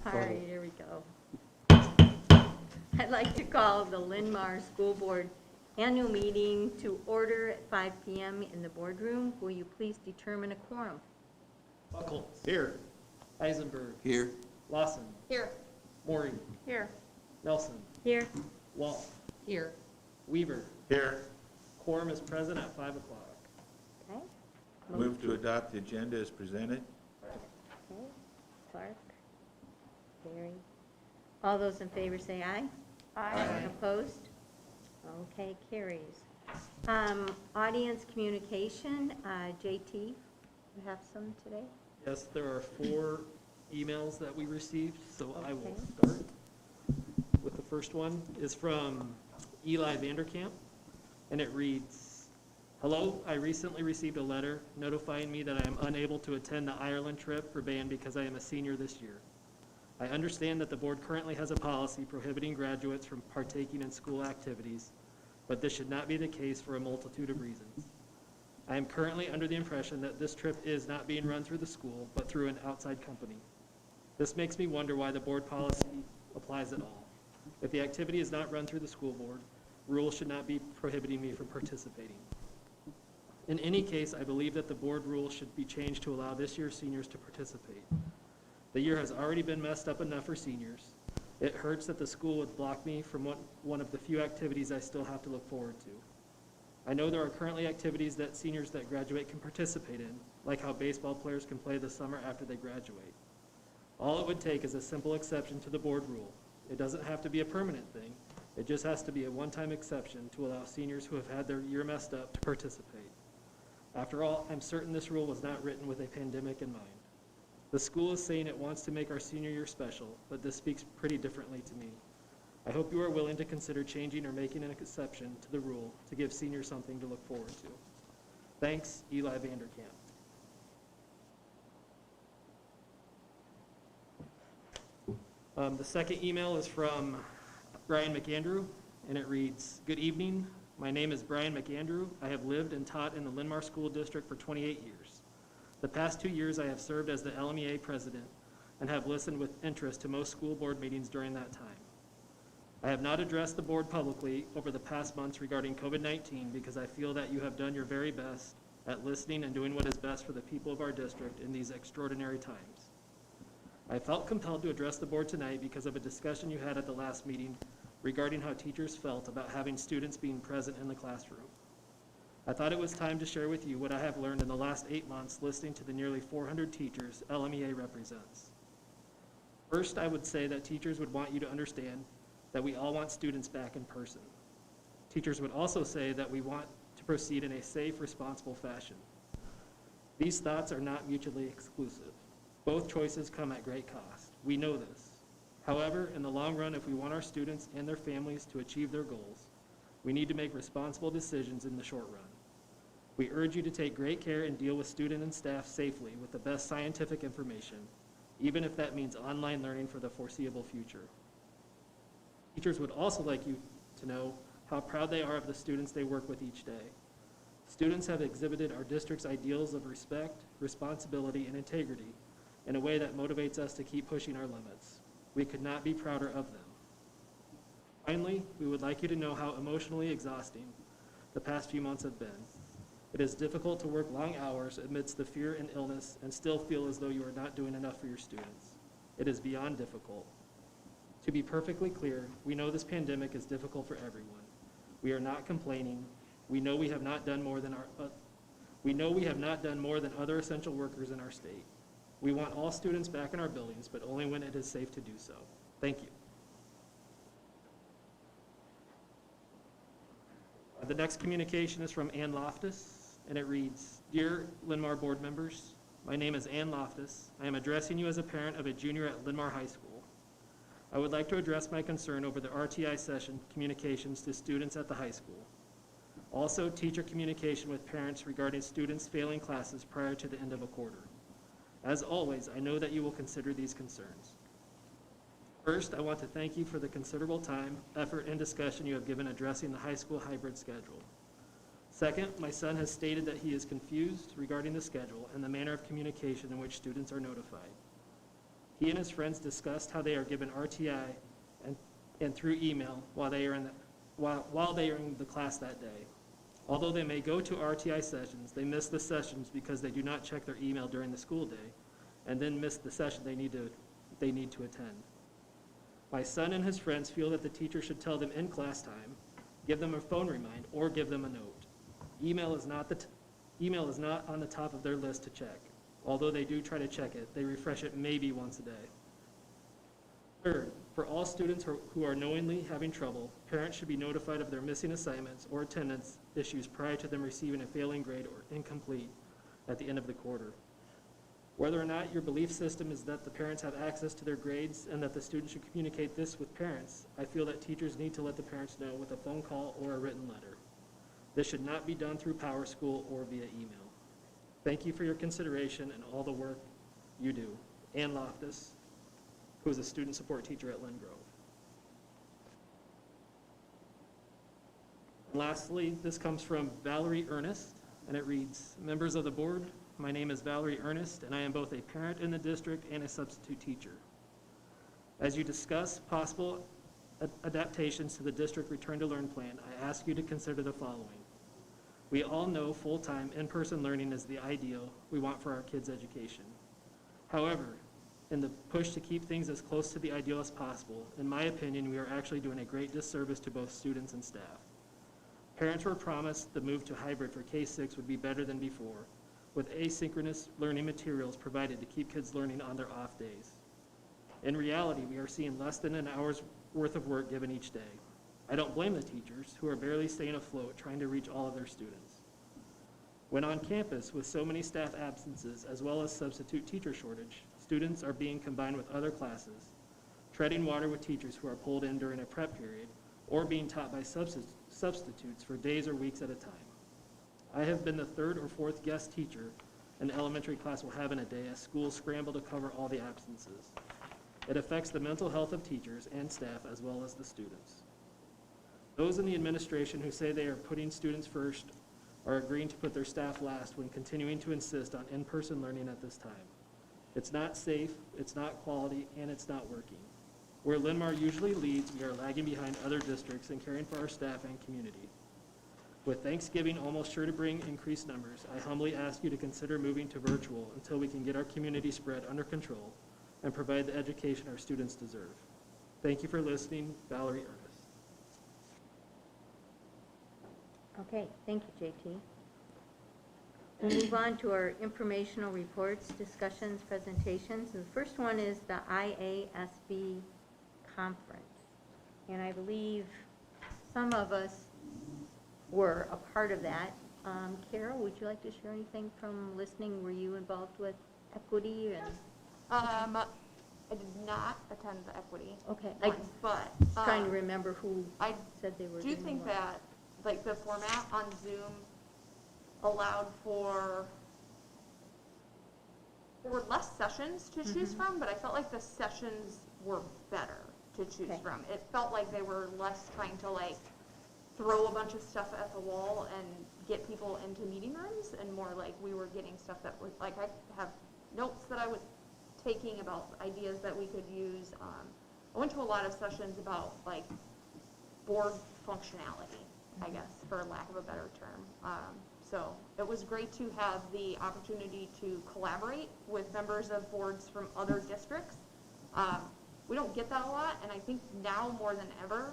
All right, here we go. I'd like to call the Linn-Mar School Board Annual Meeting to order at 5 p.m. in the boardroom. Will you please determine a quorum? Buckles. Here. Eisenberg. Here. Lawson. Here. Maury. Here. Nelson. Here. Wall. Here. Weaver. Here. Quorum is present at 5 o'clock. Okay. Move to adopt the agenda as presented. Okay. Clark. Barry. All those in favor say aye. Aye. Opposed? Okay, carries. Audience communication, JT, you have some today? Yes, there are 4 emails that we received, so I will Okay. start with the first one. Is from Eli Vanderkamp, and it reads, "Hello, I recently received a letter notifying me that I am unable to attend the Ireland trip for band because I am a senior this year. I understand that the board currently has a policy prohibiting graduates from partaking in school activities, but this should not be the case for a multitude of reasons. I am currently under the impression that this trip is not being run through the school, but through an outside company. This makes me wonder why the board policy applies at all. If the activity is not run through the school board, rules should not be prohibiting me from participating. In any case, I believe that the board rules should be changed to allow this year's seniors to participate. The year has already been messed up enough for seniors. It hurts that the school would block me from one of the few activities I still have to look forward to. I know there are currently activities that seniors that graduate can participate in, like how baseball players can play this summer after they graduate. All it would take is a simple exception to the board rule. It doesn't have to be a permanent thing. It just has to be a one-time exception to allow seniors who have had their year messed up to participate. After all, I'm certain this rule was not written with a pandemic in mind. The school is saying it wants to make our senior year special, but this speaks pretty differently to me. I hope you are willing to consider changing or making an exception to the rule to give seniors something to look forward to. Thanks, Eli Vanderkamp." The second email is from Brian McAndrew, and it reads, "Good evening. My name is Brian McAndrew. I have lived and taught in the Linn-Mar School District for 28 years. The past 2 years I have served as the LMEA president and have listened with interest to most school board meetings during that time. I have not addressed the board publicly over the past months regarding COVID-19 because I feel that you have done your very best at listening and doing what is best for the people of our district in these extraordinary times. I felt compelled to address the board tonight because of a discussion you had at the last meeting regarding how teachers felt about having students being present in the classroom. I thought it was time to share with you what I have learned in the last 8 months listening to the nearly 400 teachers LMEA represents. First, I would say that teachers would want you to understand that we all want students back in person. Teachers would also say that we want to proceed in a safe, responsible fashion. These thoughts are not mutually exclusive. Both choices come at great cost. We know this. However, in the long run, if we want our students and their families to achieve their goals, we need to make responsible decisions in the short run. We urge you to take great care and deal with student and staff safely with the best scientific information, even if that means online learning for the foreseeable future. Teachers would also like you to know how proud they are of the students they work with each day. Students have exhibited our district's ideals of respect, responsibility, and integrity in a way that motivates us to keep pushing our limits. We could not be prouder of them. Finally, we would like you to know how emotionally exhausting the past few months have been. It is difficult to work long hours amidst the fear and illness and still feel as though you are not doing enough for your students. It is beyond difficult. To be perfectly clear, we know this pandemic is difficult for everyone. We are not complaining. We know we have not done more than other essential workers in our state. We want all students back in our buildings, but only when it is safe to do so. Thank you." The next communication is from Ann Loftus, and it reads, "Dear Linn-Mar board members, my name is Ann Loftus. I am addressing you as a parent of a junior at Linn-Mar High School. I would like to address my concern over the RTI session communications to students at the high school. Also, teacher communication with parents regarding students failing classes prior to the end of a quarter. As always, I know that you will consider these concerns. First, I want to thank you for the considerable time, effort, and discussion you have given addressing the high school hybrid schedule. Second, my son has stated that he is confused regarding the schedule and the manner of communication in which students are notified. He and his friends discussed how they are given RTI and through email while they are in the class that day. Although they may go to RTI sessions, they miss the sessions because they do not check their email during the school day and then miss the session they need to attend. My son and his friends feel that the teacher should tell them in class time, give them a phone remind, or give them a note. Email is not on the top of their list to check. Although they do try to check it, they refresh it maybe once a day. Third, for all students who are knowingly having trouble, parents should be notified of their missing assignments or attendance issues prior to them receiving a failing grade or incomplete at the end of the quarter. Whether or not your belief system is that the parents have access to their grades and that the students should communicate this with parents, I feel that teachers need to let the parents know with a phone call or a written letter. This should not be done through PowerSchool or via email. Thank you for your consideration and all the work you do. Ann Loftus, who is a student support teacher at Lynn Grove. And lastly, this comes from Valerie Ernest, and it reads, members of the board, my name is Valerie Ernest, and I am both a parent in the district and a substitute teacher. As you discuss possible adaptations to the district Return to Learn plan, I ask you to consider the following. We all know full-time in-person learning is the ideal we want for our kids' education. However, in the push to keep things as close to the ideal as possible, in my opinion, we are actually doing a great disservice to both students and staff. Parents were promised the move to hybrid for K-6 would be better than before, with asynchronous learning materials provided to keep kids learning on their off days. In reality, we are seeing less than an hour's worth of work given each day. I don't blame the teachers, who are barely staying afloat trying to reach all of their students. When on campus with so many staff absences as well as substitute teacher shortage, students are being combined with other classes, treading water with teachers who are pulled in during a prep period, or being taught by substitutes for days or weeks at a time. I have been the third or fourth guest teacher an elementary class will have in a day as schools scramble to cover all the absences. It affects the mental health of teachers and staff as well as the students. Those in the administration who say they are putting students first are agreeing to put their staff last when continuing to insist on in-person learning at this time. It's not safe, it's not quality, and it's not working. Where Linn-Mar usually leads, we are lagging behind other districts in caring for our staff and community. With Thanksgiving almost sure to bring increased numbers, I humbly ask you to consider moving to virtual until we can get our community spread under control and provide the education our students deserve. Thank you for listening. Valerie Ernest. Okay, thank you, JT. We'll move on to our informational reports, discussions, presentations. And the first one is the IASB Conference. And I believe some of us were a part of that. Carol, would you like to share anything from listening? Were you involved with equity? And I did not attend the equity okay, one, I but was trying to remember who I said they were do doing think what. that like the format on Zoom allowed for there were less sessions to choose from, but I felt like the sessions were better to choose Okay. from. It felt like they were less trying to like throw a bunch of stuff at the wall and get people into meeting rooms, and more like we were getting stuff that was like I have notes that I was taking about ideas that we could use. I went to a lot of sessions about like board functionality, I guess, for lack of a better term. So it was great to have the opportunity to collaborate with members of boards from other districts. We don't get that a lot, and I think now more than ever,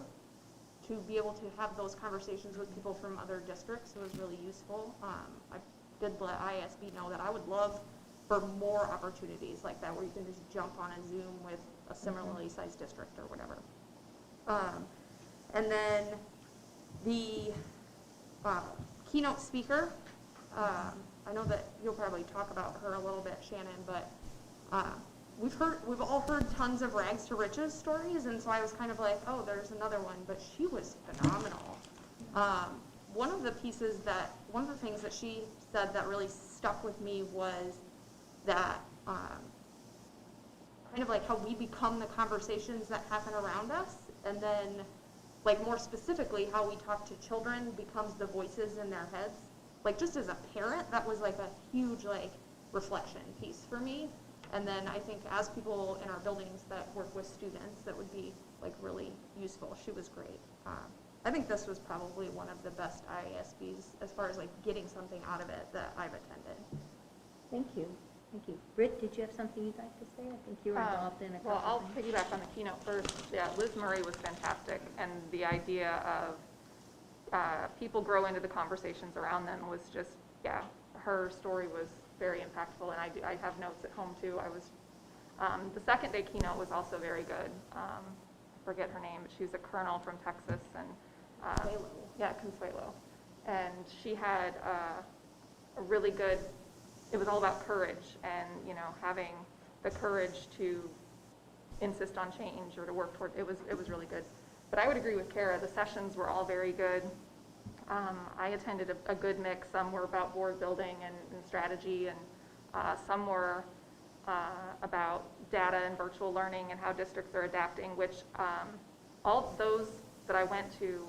to be able to have those conversations with people from other districts was really useful. I did let ISB know that I would love for more opportunities like that, where you can just jump on a Zoom with a similarly sized district or whatever. And then the keynote speaker, I know that you'll probably talk about her a little bit, Shannon, but we've all heard tons of rags to riches stories, and so I was kind of like, oh, there's another one, but she was phenomenal. One of the things that she said that really stuck with me was that kind of like how we become the conversations that happen around us, and then like more specifically, how we talk to children becomes the voices in their heads. Like just as a parent, that was like a huge like reflection piece for me. And then I think as people in our buildings that work with students, that would be like really useful. She was great. I think this was probably one of the best IASBs as far as like getting something out of it that I've attended. Thank you. Thank you. Britt, did you have something you'd like to say? I think you were involved in a couple Well, I'll things. piggyback on the keynote first. Yeah, Liz Murray was fantastic, and the idea of people grow into the conversations around them was just, yeah, her story was very impactful, and I have notes at home too. The second day keynote was also very good. I forget her name, but she's a colonel from Texas, and Consuelo. yeah, Consuelo, and she had a really good. It was all about courage, and having the courage to insist on change or to work toward. It was really good. But I would agree with Kara. The sessions were all very good. I attended a good mix. Some were about board building and strategy, and some were about data and virtual learning and how districts are adapting, which all those that I went to,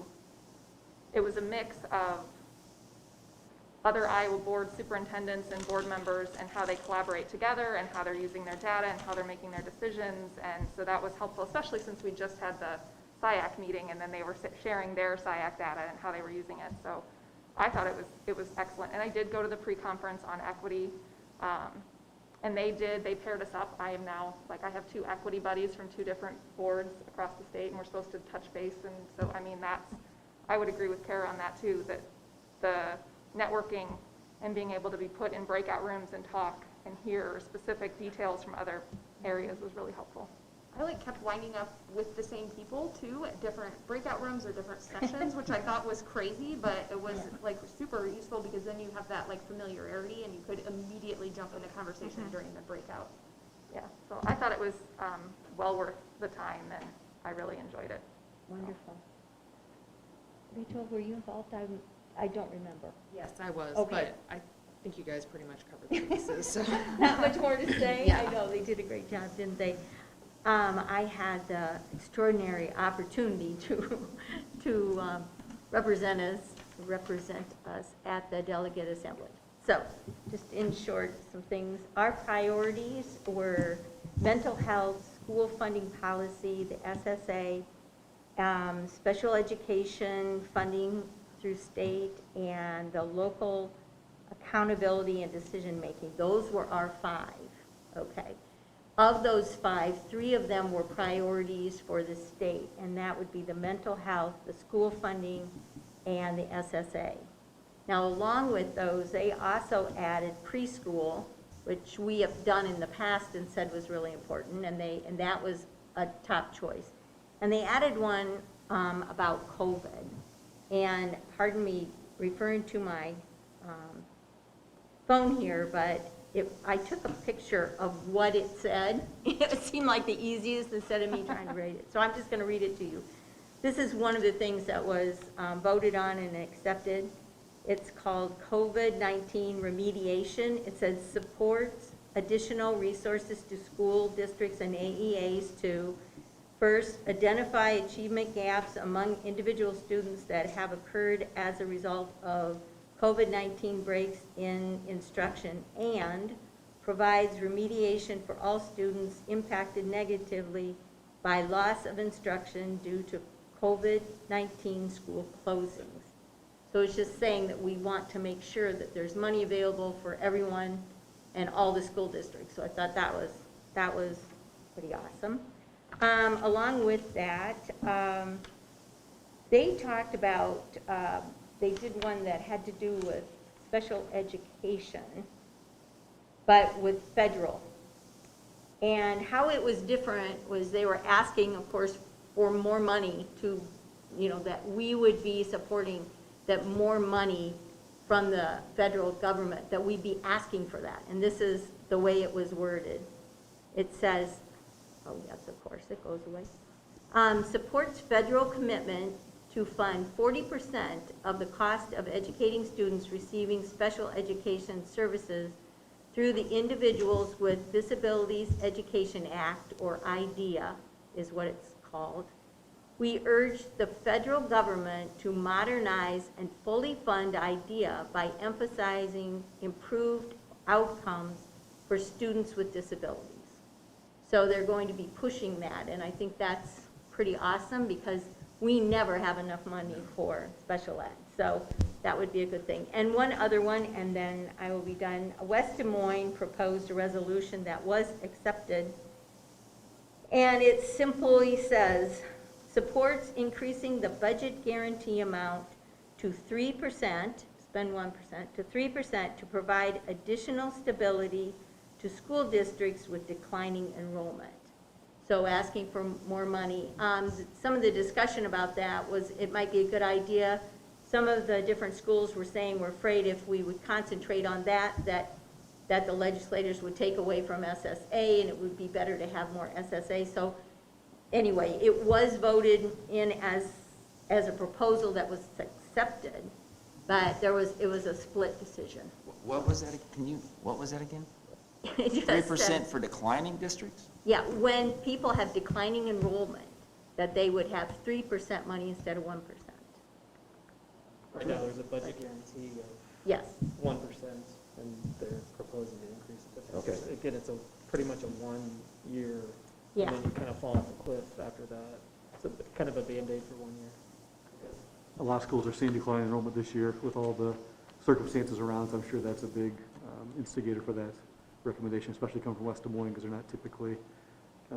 it was a mix of other Iowa board superintendents and board members and how they collaborate together and how they're using their data and how they're making their decisions. And so that was helpful, especially since we just had the SIAC meeting and then they were sharing their SIAC data and how they were using it. So I thought it was excellent. And I did go to the pre-conference on equity. And they paired us up. I am now, I have 2 equity buddies from 2 different boards across the state, and we're supposed to touch base. And so, I would agree with Kara on that too, that the networking and being able to be put in breakout rooms and talk and hear specific details from other areas was really helpful. I kept winding up with the same people too at different breakout rooms or different sessions, which I thought was crazy, but it was super useful because then you have that familiarity and you could immediately jump into conversation during the breakout. Yeah, so I thought it was well worth the time, and I really enjoyed it. Wonderful. Rachel, were you involved? I don't remember. Yes, I was, Okay. but I think you guys pretty much covered the bases, so. Not much more to say. Yeah. I know they did a great job, didn't they? I had the extraordinary opportunity to represent us at the delegate assembly. So, just in short, some things. Our priorities were mental health, school funding policy, the SSA, special education funding through state, and the local accountability and decision-making. Those were our 5, okay? Of those 5, 3 of them were priorities for the state, and that would be the mental health, the school funding, and the SSA. Now, along with those, they also added preschool, which we have done in the past and said was really important, and that was a top choice. And they added one about COVID. And pardon me referring to my phone here, but I took a picture of what it said. It seemed like the easiest instead of me trying to read it. So I'm just going to read it to you. This is one of the things that was voted on and accepted. It's called COVID-19 remediation. It says supports additional resources to school districts and AEAs to first, identify achievement gaps among individual students that have occurred as a result of COVID-19 breaks in instruction, and provides remediation for all students impacted negatively by loss of instruction due to COVID-19 school closings. So it's just saying that we want to make sure that there's money available for everyone and all the school districts. So I thought that was pretty awesome. Along with that, they talked about, they did one that had to do with special education, but with federal. And how it was different was they were asking, of course, for more money to, that we would be supporting, that more money from the federal government, that we'd be asking for that. And this is the way it was worded. It says, oh yes, of course, it goes away. Supports federal commitment to fund 40% of the cost of educating students receiving special education services through the Individuals with Disabilities Education Act, or IDEA is what it's called, We urge the federal government to modernize and fully fund IDEA by emphasizing improved outcomes for students with disabilities. So they're going to be pushing that, and I think that's pretty awesome because we never have enough money for special ed. So that would be a good thing. And one other one, and then I will be done. West Des Moines proposed a resolution that was accepted, and it simply says, supports increasing the budget guarantee amount to 3%, spend 1%, to 3% to provide additional stability to school districts with declining enrollment. So asking for more money. Some of the discussion about that was it might be a good idea. Some of the different schools were saying we're afraid if we would concentrate on that the legislators would take away from SSA and it would be better to have more SSA. So anyway, it was voted in as a proposal that was accepted, but it was a split decision. What was that, what was that again? It just 3% says- for declining districts? Yeah, when people have declining enrollment, that they would have 3% money instead of 1%. Right now, there's a budget guarantee of Yes, 1%, and they're proposing to increase it. Okay. Again, it's pretty much a 1 year, Yeah. and then you kind of fall off a cliff after that. So kind of a Band-Aid for 1 year. A lot of schools are seeing decline in enrollment this year with all the circumstances around, so I'm sure that's a big instigator for that recommendation, especially coming from West Des Moines, because they're not typically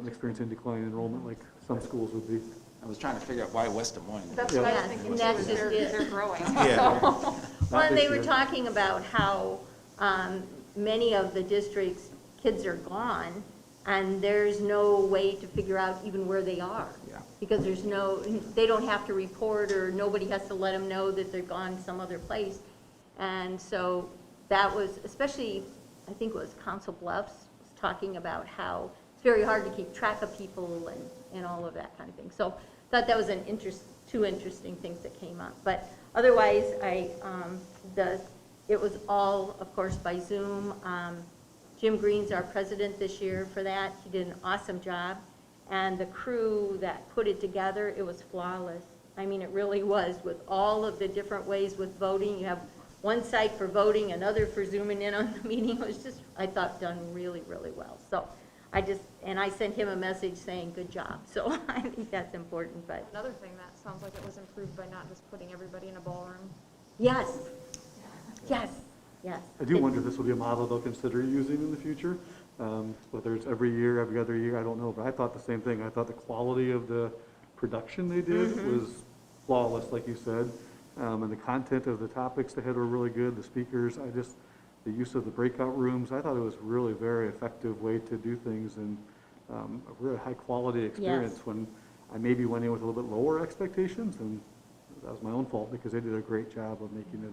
experiencing decline in enrollment like some schools would be. I was trying to figure out why West Des Moines. That's Yeah. what I Yeah, was thinking and too, that's is just it. they're growing. Yeah. well, and this they were year. talking about how many of the districts, kids are gone, and there's no way to figure out even where they are. Yeah. Because they don't have to report, or nobody has to let them know that they're gone some other place. And so that was, especially, I think it was Council Bluffs, was talking about how it's very hard to keep track of people and all of that kind of thing. So thought that was two interesting things that came up. But otherwise, it was all, of course, by Zoom. Jim Green's our president this year for that. He did an awesome job. And the crew that put it together, it was flawless. I mean, it really was, with all of the different ways with voting. You have one site for voting, another for zooming in on the meeting. It was just, I thought, done really, really well. So I sent him a message saying, good job. So I think that's important, but Another thing that sounds like it was improved by not just putting everybody in a ballroom. yes, yes, yes. I do wonder if this will be a model they'll consider using in the future, whether it's every year, every other year, I don't know, but I thought the same thing. I thought the quality of the production they did was flawless, like you said, and the content of the topics they had were really good, the speakers, the use of the breakout rooms, I thought it was really a very effective way to do things, and a really high-quality experience. Yes. When I maybe went in with a little bit lower expectations, and that was my own fault, because they did a great job of making it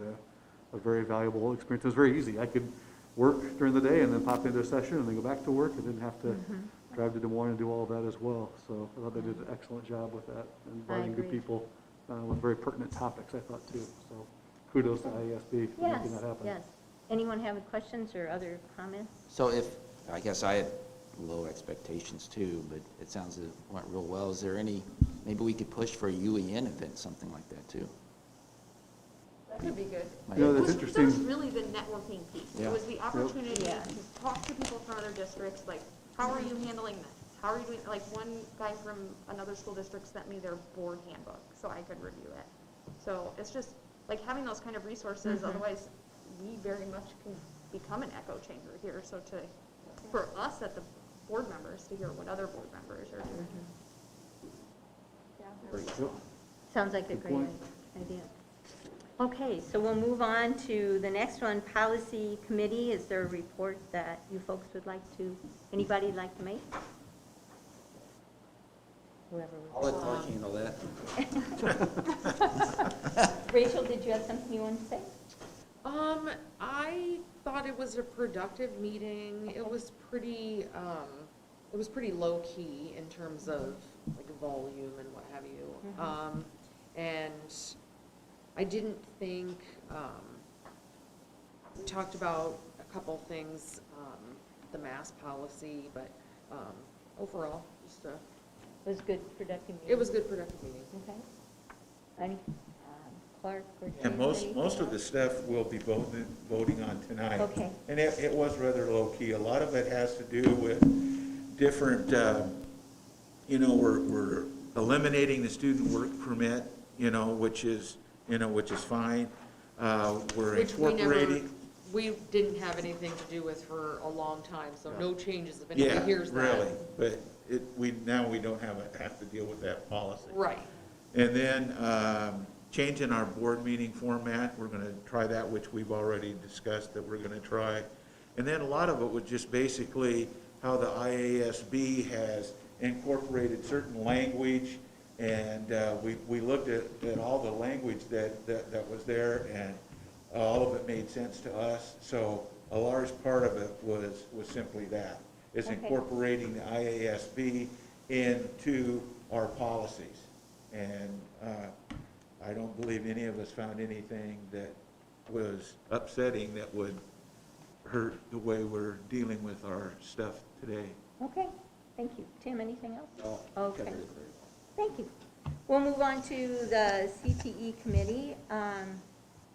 a very valuable experience. It was very easy. I could work during the day and then pop into a session and then go back to work. I didn't have to drive to Des Moines and do all of that as well. So I thought they did an excellent job with that, and inviting good agree. people with very pertinent topics, I thought, too. So kudos to ISB for Yes, making that happen. yes. Anyone have any questions or other comments? So I guess I had low expectations too, but it sounds it went real well. Is there maybe we could push for a UEN event, something like that too? That could be good. Might- You know, It that's was interesting. really the networking piece. Yeah. It was the opportunity Yeah. to talk to people from other districts, like, how are you handling this? How are you doing, like, one guy from another school district sent me their board handbook, so I could review it. So it's just, like, having those kind of resources, otherwise, we very much can become an echo chamber here, so for us at the board members to hear what other board members are doing. Yep. Sounds like a Good great point. idea. Okay, so we'll move on to the next one, Policy Committee. Is there a report that you folks would like to, anybody like to make? Whoever I'll would. let Clark handle that. Rachel, did you have something you wanted to say? I thought it was a productive meeting. It was pretty low key in terms of like volume and what have you. And I didn't think, we talked about a couple things, the mask policy, but overall, just a Was good, productive meeting? It was a good, productive meeting. Okay. Any, Clark or James? And most anything of the else? stuff we'll be voting on tonight. Okay. And it was rather low-key. A lot of it has to do with different, we're eliminating the student work permit, which is fine. We're Which we never, incorporating. we didn't have anything to do with for a long time, so no changes if anybody Yeah, hears that. really. But now we don't have to deal with that policy. Right. And then changing our board meeting format, we're going to try that, which we've already discussed that we're going to try. And then a lot of it was just basically how the IASB has incorporated certain language, and we looked at all the language that was there, and all of it made sense to us. So a large part of it was simply that, is Okay. incorporating the IASB into our policies. And I don't believe any of us found anything that was upsetting that would hurt the way we're dealing with our stuff today. Okay, thank you. Tim, anything else? No. Okay, thank you. We'll move on to the CTE committee.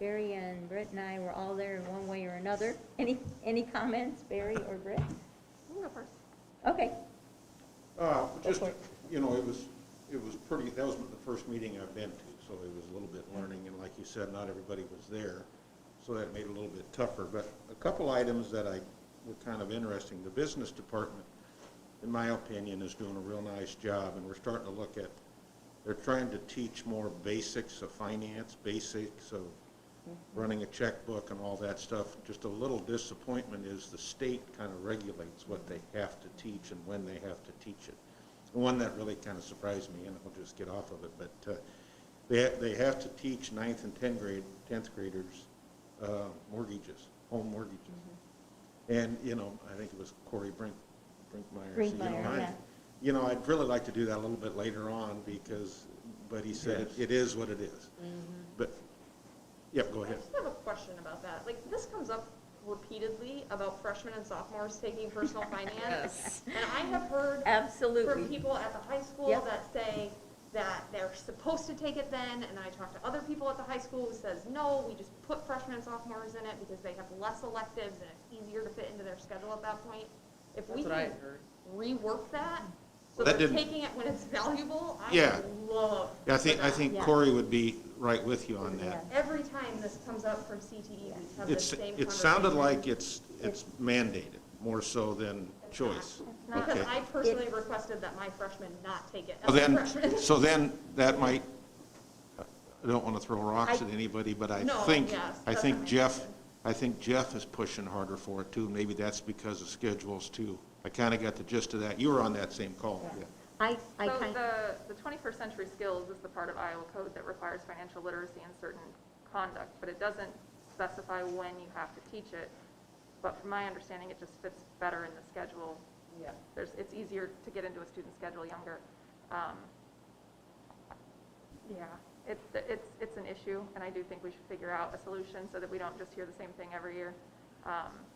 Barry and Britt and I were all there in one way or another. Any comments, Barry or Britt? You can go first. Okay, Just, for it. it was pretty, that was the first meeting I've been to, so it was a little bit learning, and like you said, not everybody was there, so that made it a little bit tougher. But a couple items that were kind of interesting. The business department, in my opinion, is doing a real nice job, and we're starting to look at, they're trying to teach more basics of finance, basics of running a checkbook and all that stuff. Just a little disappointment is the state kind of regulates what they have to teach and when they have to teach it. One that really kind of surprised me, and I'll just get off of it, but they have to teach 9th and 10th graders mortgages, home mortgages. And, I think it was Corey Brinkmeyer. Brinkmeyer, yeah. I'd really like to do that a little bit later on but he said it is what it is. But, yeah, go I ahead. just have a question about that. Like, this comes up repeatedly about freshmen and sophomores taking personal finance. Yes. And I have heard from absolutely. people at the high school Yep. that say that they're supposed to take it then, and then I talk to other people at the high school who says, no, we just put freshmen and sophomores in it because they have less electives and it's easier to fit into their schedule at that point. If we That's what I can had heard. rework that, so That they're didn't- taking it when it's valuable, I Yeah. would love I for think that. Yeah. Corey would be right with you on Yeah. that. Every time this comes up from CTE, we have the same conversation. It sounded like it's mandated, more so than choice. not. Because Okay. I personally requested that my freshmen not take it Well, as a freshman. So then, that might, I don't want to throw rocks at anybody, but I No, think, yes, I that's think what I Jeff, mentioned. I think Jeff is pushing harder for it too. Maybe that's because of schedules too. I kind of got the gist of that. You were on that same call. Yeah. I So kind, the 21st century skills is the part of Iowa code that requires financial literacy and certain conduct, but it doesn't specify when you have to teach it. But from my understanding, it just fits better in the schedule. Yeah. It's easier to get into a student's schedule younger. Yeah, it's an issue, and I do think we should figure out a solution so that we don't just hear the same thing every year.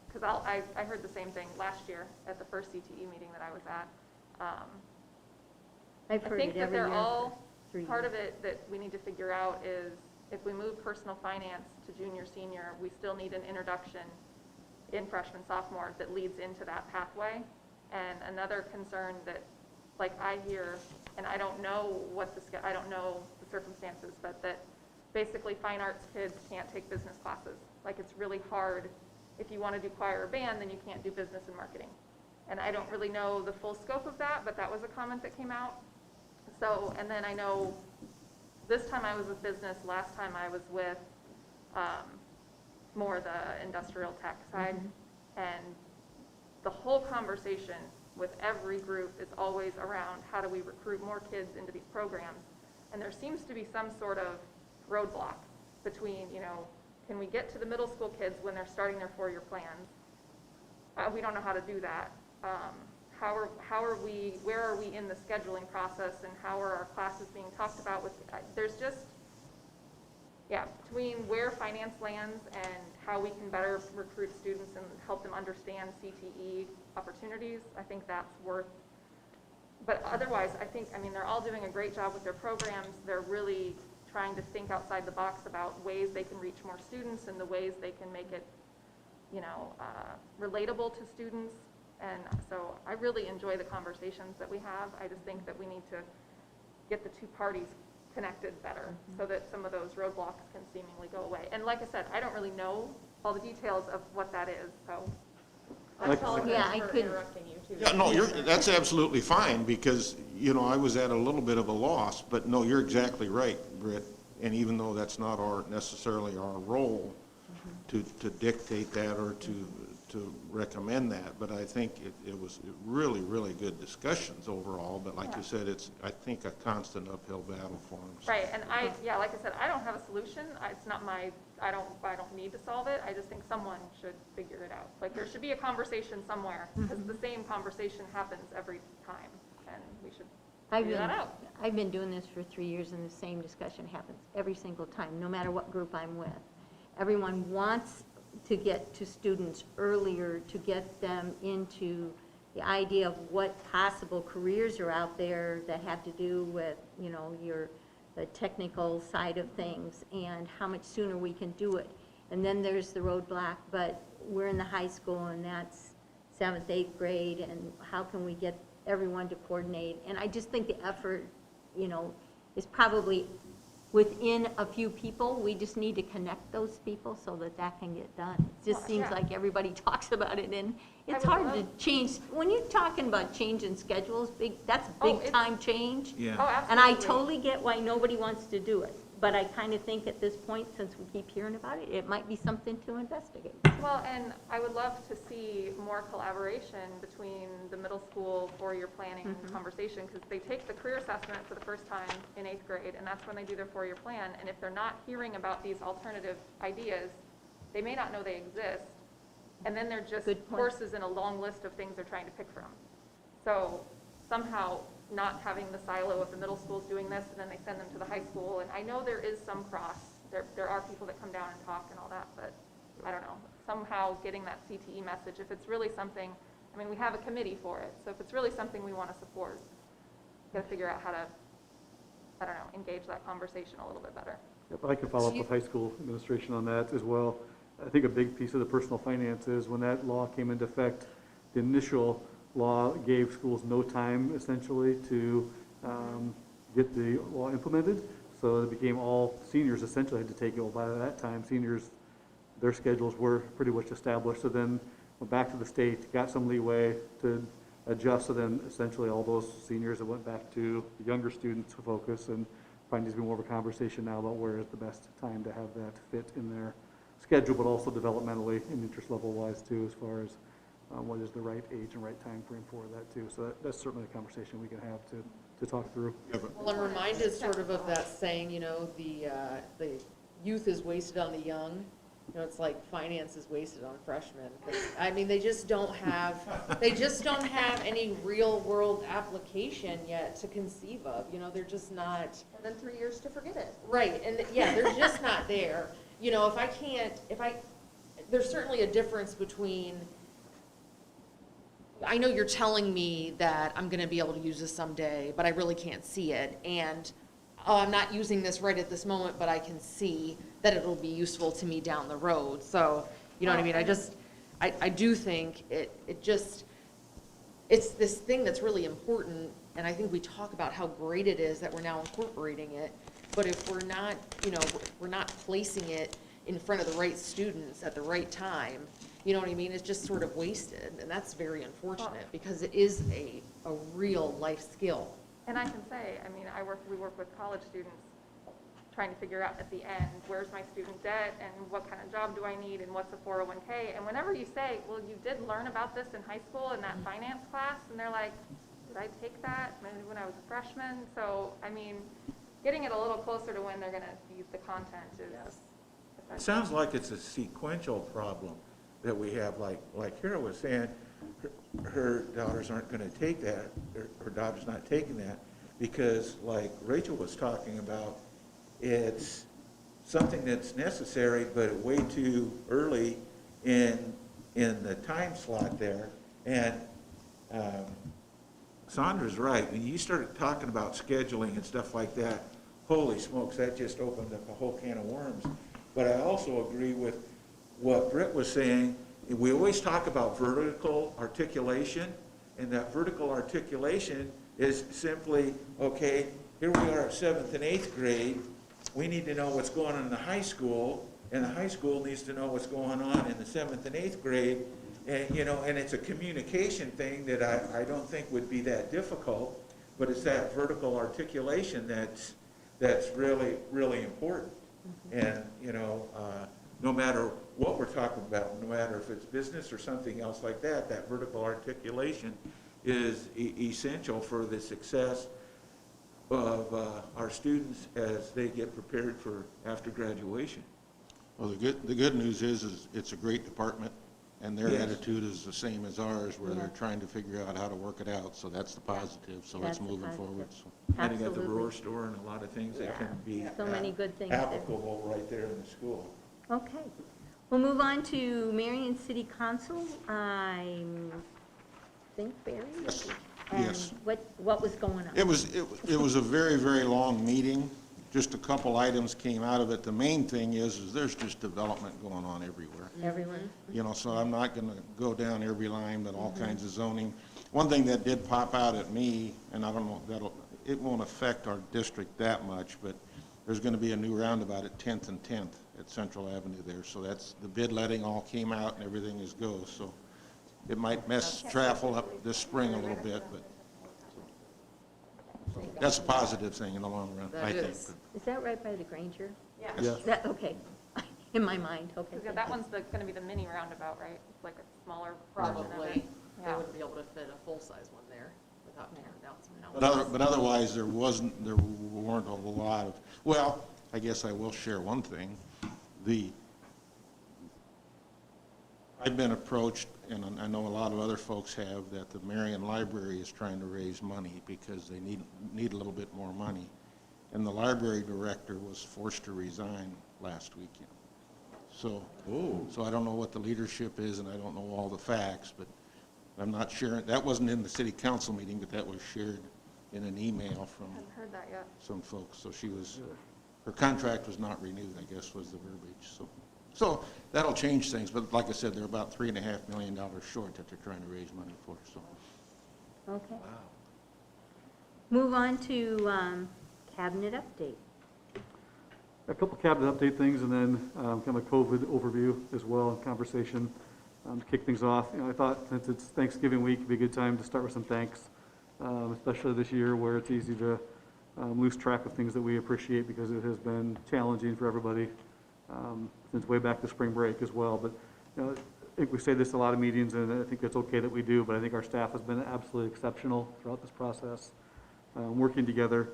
Because I heard the same thing last year at the first CTE meeting that I was at. I've I heard think it that every year they're all, for 3 part years. of it that we need to figure out is if we move personal finance to junior, senior, we still need an introduction in freshman, sophomore that leads into that pathway. And another concern that, like I hear, and I don't know I don't know the circumstances, but that basically fine arts kids can't take business classes. Like it's really hard. If you want to do choir or band, then you can't do business and marketing. And I don't really know the full scope of that, but that was a comment that came out. So, and then I know this time I was with business, last time I was with more the industrial tech side. And the whole conversation with every group is always around how do we recruit more kids into these programs. And there seems to be some sort of roadblock between, can we get to the middle school kids when they're starting their 4-year plans? We don't know how to do that. Where are we in the scheduling process, and how are our classes being talked about with, there's just, between where finance lands and how we can better recruit students and help them understand CTE opportunities, I think that's worth But otherwise, I think, I mean, they're all doing a great job with their programs. They're really trying to think outside the box about ways they can reach more students and the ways they can make it, you know, relatable to students. And so I really enjoy the conversations that we have. I just think that we need to get the two parties connected better so that some of those roadblocks can seemingly go away. And like I said, I don't really know all the details of what that is, so. I apologize Yeah, I for couldn't- interrupting you too. Yeah, no, that's absolutely fine, because, you know, I was at a little bit of a loss, but no, you're exactly right, Britt. And even though that's not necessarily our role to dictate that or to recommend that, but I think it was really, really good discussions overall, but like you said, it's, I think, a constant uphill battle for them. Right, and like I said, I don't have a solution. It's not my, I don't need to solve it. I just think someone should figure it out. Like, there should be a conversation somewhere, because the same conversation happens every time, and we should figure that out. I've been doing this for 3 years, and the same discussion happens every single time, no matter what group I'm with. Everyone wants to get to students earlier, to get them into the idea of what possible careers are out there that have to do with, you know, the technical side of things, and how much sooner we can do it. And then there's the roadblock, but we're in the high school, and that's 7th, 8th grade, and how can we get everyone to coordinate? And I just think the effort, you know, is probably within a few people. We just need to connect those people so that that can get done. It just Well, seems yeah. like everybody talks about it, and it's I would hard to love- change. When you're talking about changing schedules, that's Oh, big it's- time change. Oh, Yeah. absolutely. And I totally get why nobody wants to do it. But I kind of think at this point, since we keep hearing about it, it might be something to investigate. Well, and I would love to see more collaboration between the middle school four-year planning conversation, because they take the career assessment for the first time in 8th grade, and that's when they do their four-year plan. And if they're not hearing about these alternative ideas, they may not know they exist, and then they're just Good point. courses in a long list of things they're trying to pick from. So somehow not having the silo of the middle schools doing this, and then they send them to the high school. And I know there is some cross. There are people that come down and talk and all that, but I don't know. Somehow getting that CTE message, if it's really something, I mean, we have a committee for it, so if it's really something we want to support, got to figure out how to, I don't know, engage that conversation a little bit better. Yep, I can follow up with high school administration on that as well. I think a big piece of the personal finance is when that law came into effect, the initial law gave schools no time essentially to get the law implemented. So it became all seniors essentially had to take it. Well, by that time, seniors, their schedules were pretty much established. So then went back to the state, got some leeway to adjust. So then essentially all those seniors that went back to the younger students to focus, and probably needs to be more of a conversation now about where is the best time to have that fit in their schedule, but also developmentally and interest level wise too, as far as what is the right age and right time frame for that too. So that's certainly a conversation we can have to talk through. Yeah, but Well, I'm reminded sort of that saying, you know, the youth is wasted on the young. You know, it's like finance is wasted on freshmen. I mean, they just don't have any real world application yet to conceive of. You know, they're just not. And then 3 years to forget it. Right, and yeah, they're just not there. You know, there's certainly a difference between, I know you're telling me that I'm gonna be able to use this someday, but I really can't see it, and, oh, I'm not using this right at this moment, but I can see that it'll be useful to me down the road, so, you know what I mean? I do think it's this thing that's really important, and I think we talk about how great it is that we're now incorporating it, but if we're not, you know, we're not placing it in front of the right students at the right time, you know what I mean? It's just sort of wasted, and that's very unfortunate, because it is a real life skill. And I can say, I mean, we work with college students trying to figure out at the end, where's my student debt and what kind of job do I need and what's a 401k? And whenever you say, well, you did learn about this in high school in that finance class, and they're like, did I take that maybe when I was a freshman? So, I mean, getting it a little closer to when they're going to use the content is. It sounds like it's a sequential problem that we have, like Kara was saying, her daughters aren't going to take that, her daughter's not taking that, because like Rachel was talking about, it's something that's necessary, but way too early in the time slot there. And Sandra's right. When you start talking about scheduling and stuff like that, holy smokes, that just opened up a whole can of worms. But I also agree with what Britt was saying. We always talk about vertical articulation, and that vertical articulation is simply, okay, here we are at 7th and 8th grade. We need to know what's going on in the high school, and the high school needs to know what's going on in the 7th and 8th grade. And, you know, and it's a communication thing that I don't think would be that difficult, but it's that vertical articulation that's really, really important. And, you know, no matter what we're talking about, no matter if it's business or something else like that, that vertical articulation is essential for the success of our students as they get prepared for after graduation. Well, the good news is it's a great department, and their Yes. attitude is the same as ours, where Yeah. they're trying to figure out how to work it out, so that's the positive, so That's it's the moving positive. forward, so. And they got the Absolutely. Roar store and a lot of things that Yeah. can be So many good things there. applicable right there in the school. Okay. We'll move on to Marion City Council. I think Barry? Yes. And Yes. what was going on? It was a very, very long meeting. Just a couple items came out of it. The main thing is there's just development going on everywhere. Everyone? You know, so I'm not gonna go down every line, but all kinds of zoning. One thing that did pop out at me, and I don't know, it won't affect our district that much, but there's gonna be a new roundabout at 10th and 10th at Central Avenue there. So that's, the bid letting all came out and everything is go, so it might mess traffic up this spring a little bit, but that's a positive thing in the long run, That I think. is. Is that right by the Granger? Yes. That, okay. In my mind, okay. Because that one's gonna be the mini roundabout, right? It's like a smaller version of it. Probably. They Yeah. wouldn't be able to fit a full-size one there without tearing down some houses. But otherwise, there weren't a lot of, well, I guess I will share one thing. I've been approached, and I know a lot of other folks have, that the Marion Library is trying to raise money because they need a little bit more money. And the library director was forced to resign last weekend. So, so I don't know what the leadership is, and I don't know all the facts, but I'm not sharing, that wasn't in the city council meeting, but that was shared in an email from Haven't heard that yet. some folks. So her contract was not renewed, I guess was the verbiage, so that'll change things, but like I said, they're about $3.5 million short that they're trying to raise money for, so. Okay. Move on to cabinet update. A couple cabinet update things, and then kind of a COVID overview as well, and conversation to kick things off. You know, I thought since it's Thanksgiving week, it'd be a good time to start with some thanks, especially this year where it's easy to lose track of things that we appreciate because it has been challenging for everybody since way back to spring break as well. But you know, I think we say this in a lot of meetings, and I think it's okay that we do, but I think our staff has been absolutely exceptional throughout this process, working together,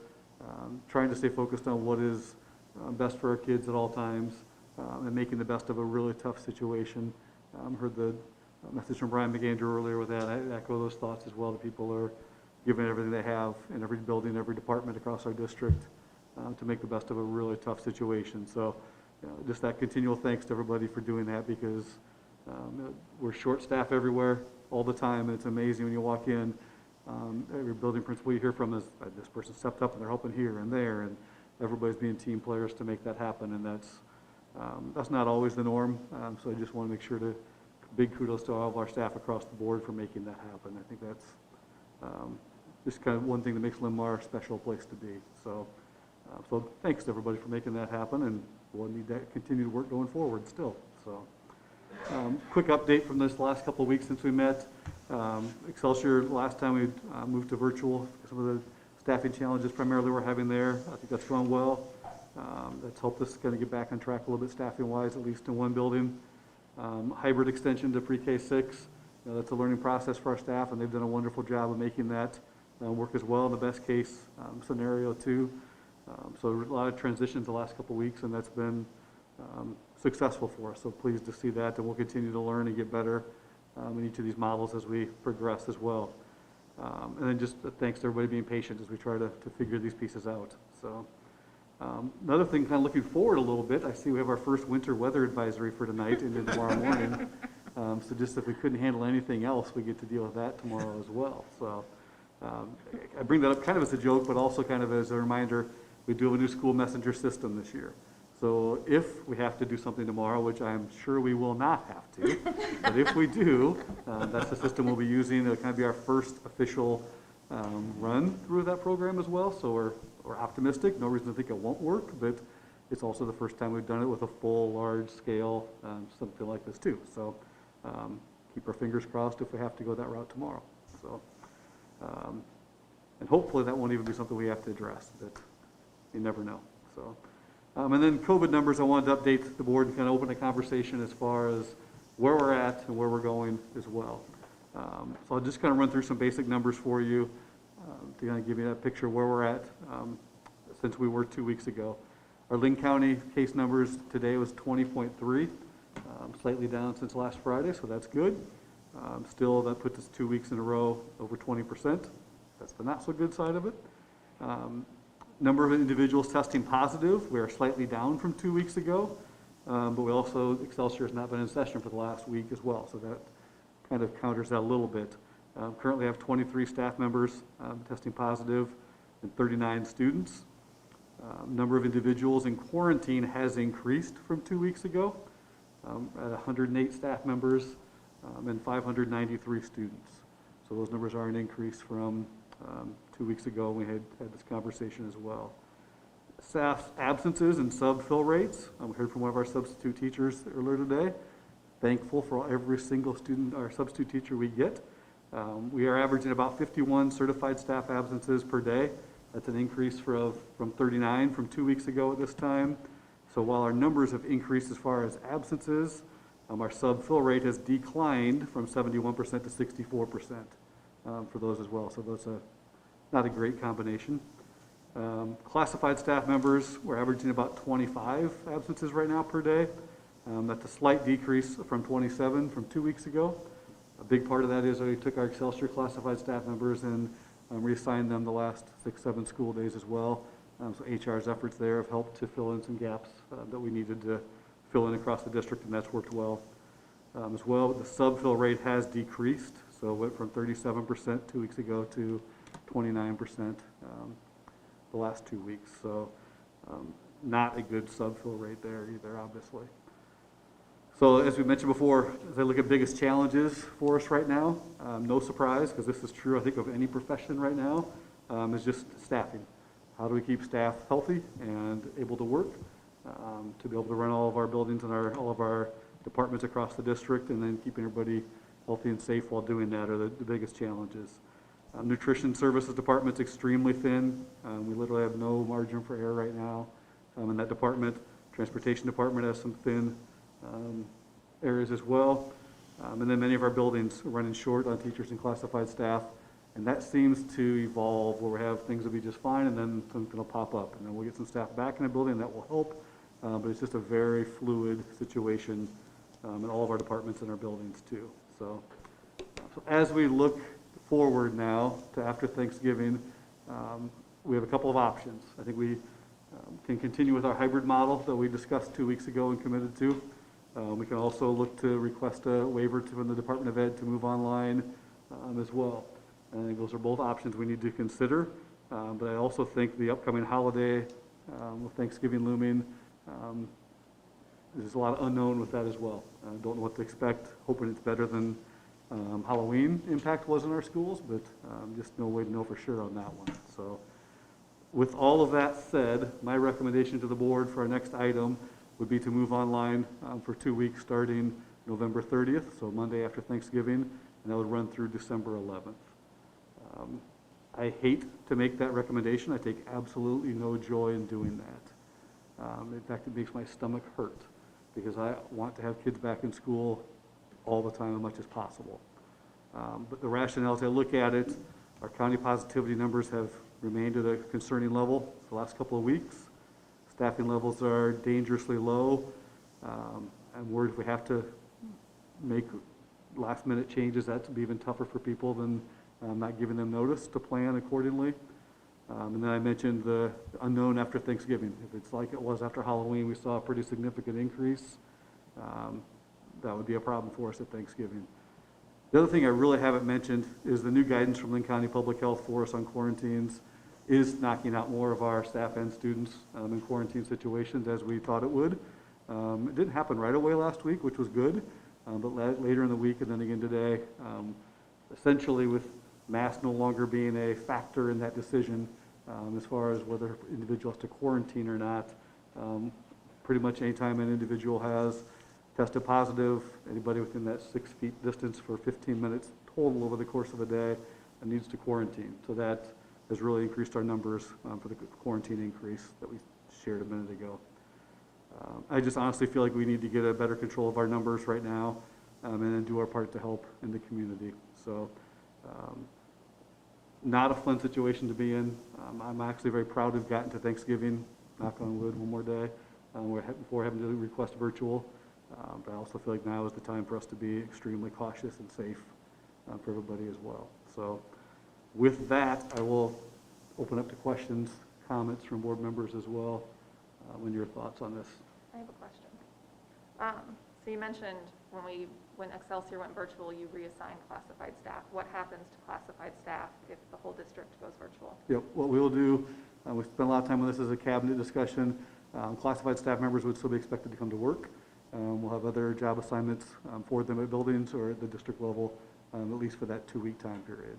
trying to stay focused on what is best for our kids at all times, and making the best of a really tough situation. Heard the message from Brian McAndrew earlier with that. I echo those thoughts as well. The people are giving everything they have in every building, every department across our district to make the best of a really tough situation. So you know, just that continual thanks to everybody for doing that, because we're short staff everywhere all the time, and it's amazing when you walk in. Every building principal you hear from is, this person stepped up and they're helping here and there, and everybody's being team players to make that happen, and that's not always the norm. So I just want to make sure to, big kudos to all of our staff across the board for making that happen. I think that's just kind of one thing that makes Linn-Mar a special place to be. So thanks to everybody for making that happen, and we'll need that continue to work going forward still. So quick update from this last couple of weeks since we met. Excelsior, last time we moved to virtual, some of the staffing challenges primarily we're having there. I think that's gone well. That's helped us kind of get back on track a little bit staffing-wise, at least in one building. Hybrid extension to pre-K 6, that's a learning process for our staff, and they've done a wonderful job of making that work as well in the best case scenario too. So a lot of transitions the last couple of weeks, and that's been successful for us. So pleased to see that, and we'll continue to learn and get better in each of these models as we progress as well. And then just thanks to everybody being patient as we try to figure these pieces out. So another thing, kind of looking forward a little bit, I see we have our first winter weather advisory for tonight into tomorrow morning. So just if we couldn't handle anything else, we get to deal with that tomorrow as well. So I bring that up kind of as a joke, but also kind of as a reminder, we do have a new school messenger system this year. So if we have to do something tomorrow, which I'm sure we will not have to, but if we do, that's the system we'll be using. It'll kind of be our first official run through that program as well. So we're optimistic. No reason to think it won't work, but it's also the first time we've done it with a full, large-scale something like this too. So keep our fingers crossed if we have to go that route tomorrow. So, and hopefully that won't even be something we have to address, but you never know. So, and then COVID numbers, I wanted to update the board and kind of open a conversation as far as where we're at and where we're going as well. So I'll just kind of run through some basic numbers for you to kind of give you that picture of where we're at since we were 2 weeks ago. Our Linn County case numbers today was 20.3, slightly down since last Friday, so that's good. Still, that puts us 2 weeks in a row over 20%. That's the not so good side of it. Number of individuals testing positive, we are slightly down from 2 weeks ago, but we also, Excelsior has not been in session for the last week as well, so that kind of counters that a little bit. Currently have 23 staff members testing positive and 39 students. Number of individuals in quarantine has increased from 2 weeks ago at 108 staff members and 593 students. So those numbers are an increase from 2 weeks ago. We had this conversation as well. Staff absences and sub-fill rates. We heard from one of our substitute teachers earlier today. Thankful for every single student or substitute teacher we get. We are averaging about 51 certified staff absences per day. That's an increase from 39 from 2 weeks ago at this time. So while our numbers have increased as far as absences, our sub-fill rate has declined from 71% to 64% for those as well. So that's not a great combination. Classified staff members, we're averaging about 25 absences right now per day. That's a slight decrease from 27 from 2 weeks ago. A big part of that is we took our Excelsior classified staff members and reassigned them the last 6-7 school days as well. So HR's efforts there have helped to fill in some gaps that we needed to fill in across the district, and that's worked well. As well, the sub-fill rate has decreased, so it went from 37% 2 weeks ago to 29% the last 2 weeks. So not a good sub-fill rate there either, obviously. So as we mentioned before, as I look at biggest challenges for us right now, no surprise, because this is true, I think, of any profession right now, is just staffing. How do we keep staff healthy and able to work, to be able to run all of our buildings and all of our departments across the district, and then keeping everybody healthy and safe while doing that are the biggest challenges. Nutrition services department's extremely thin. We literally have no margin for error right now in that department. Transportation department has some thin areas as well. And then many of our buildings are running short on teachers and classified staff. And that seems to evolve where we have things will be just fine and then something will pop up. And then we'll get some staff back in the building and that will help. But it's just a very fluid situation in all of our departments and our buildings too. So as we look forward now to after Thanksgiving, we have a couple of options. I think we can continue with our hybrid model that we discussed 2 weeks ago and committed to. We can also look to request a waiver from the Department of Ed to move online as well. I think those are both options we need to consider. But I also think the upcoming holiday with Thanksgiving looming, there's a lot of unknown with that as well. Don't know what to expect, hoping it's better than Halloween impact was in our schools, but just no way to know for sure on that one. So with all of that said, my recommendation to the board for our next item would be to move online for 2 weeks starting November 30th, so Monday after Thanksgiving, and that would run through December 11th. I hate to make that recommendation. I take absolutely no joy in doing that. In fact, it makes my stomach hurt because I want to have kids back in school all the time as much as possible. But the rationale, as I look at it, our county positivity numbers have remained at a concerning level the last couple of weeks. Staffing levels are dangerously low. I'm worried if we have to make last-minute changes, that's be even tougher for people than not giving them notice to plan accordingly. And then I mentioned the unknown after Thanksgiving. If it's like it was after Halloween, we saw a pretty significant increase. That would be a problem for us at Thanksgiving. The other thing I really haven't mentioned is the new guidance from Linn County Public Health for us on quarantines is knocking out more of our staff and students in quarantine situations as we thought it would. It didn't happen right away last week, which was good, but later in the week and then again today, essentially with masks no longer being a factor in that decision as far as whether individuals to quarantine or not. Pretty much anytime an individual has tested positive, anybody within that 6 feet distance for 15 minutes total over the course of a day needs to quarantine. So that has really increased our numbers for the quarantine increase that we shared a minute ago. I just honestly feel like we need to get a better control of our numbers right now and then do our part to help in the community. So not a fun situation to be in. I'm actually very proud to have gotten to Thanksgiving, knock on wood, one more day, before having to request virtual. But I also feel like now is the time for us to be extremely cautious and safe for everybody as well. So with that, I will open up to questions, comments from board members as well. When your thoughts on this? I have a question. So you mentioned when Excelsior went virtual, you reassigned classified staff. What happens to classified staff if the whole district goes virtual? Yep, what we'll do, we spent a lot of time on this as a cabinet discussion. Classified staff members would still be expected to come to work. We'll have other job assignments for them at buildings or at the district level, at least for that 2-week time period.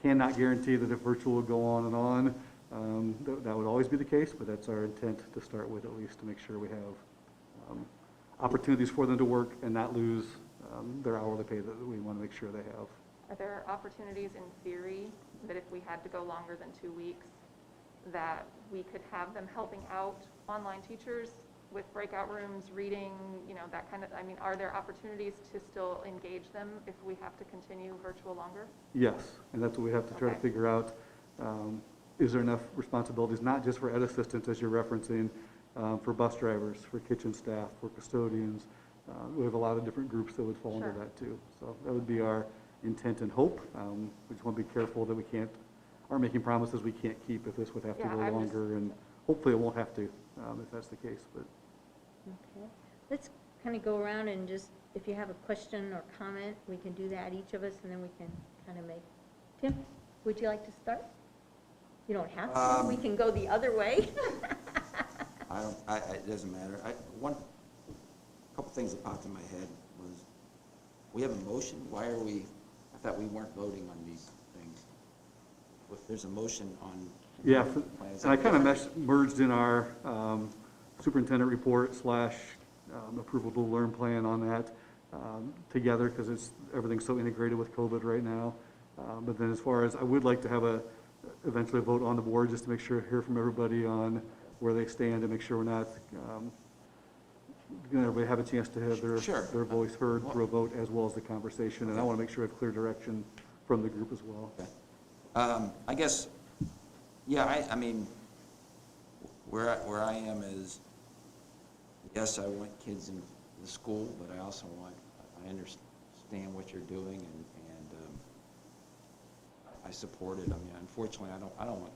Cannot guarantee that if virtual will go on and on, that would always be the case, but that's our intent to start with, at least to make sure we have opportunities for them to work and not lose their hourly pay that we want to make sure they have. Are there opportunities in theory that if we had to go longer than 2 weeks, that we could have them helping out online teachers with breakout rooms, reading, that kind of, are there opportunities to still engage them if we have to continue virtual longer? Yes, and that's what we have to try to figure out. Is there enough responsibilities, not just for ed assistants, as you're referencing, for bus drivers, for kitchen staff, for custodians. We have a lot of different groups that would fall under that too. So that would be our intent and hope. We just want to be careful that we aren't making promises we can't keep if this would have to go longer, and hopefully it won't have to if that's the case. But Okay, let's kind of go around and just, if you have a question or comment, we can do that, each of us, and then we can kind of make. Tim, would you like to start? You don't have to, we can go the other way. It doesn't matter. Couple things that popped in my head was, we have a motion, I thought we weren't voting on these things. If there's a motion on. Yeah, and I kind of merged in our superintendent report / approval to learn plan on that together, because everything's so integrated with COVID right now. But then as far as, I would like to have eventually a vote on the board, just to make sure, hear from everybody on where they stand, and make sure we're not, everybody have a chance to have their voice heard through a vote as well as the conversation. And I want to make sure I have clear direction from the group as well. Okay. I guess, I mean, where I am is, yes, I want kids in the school, but I understand what you're doing, and I support it. I mean, unfortunately, I don't want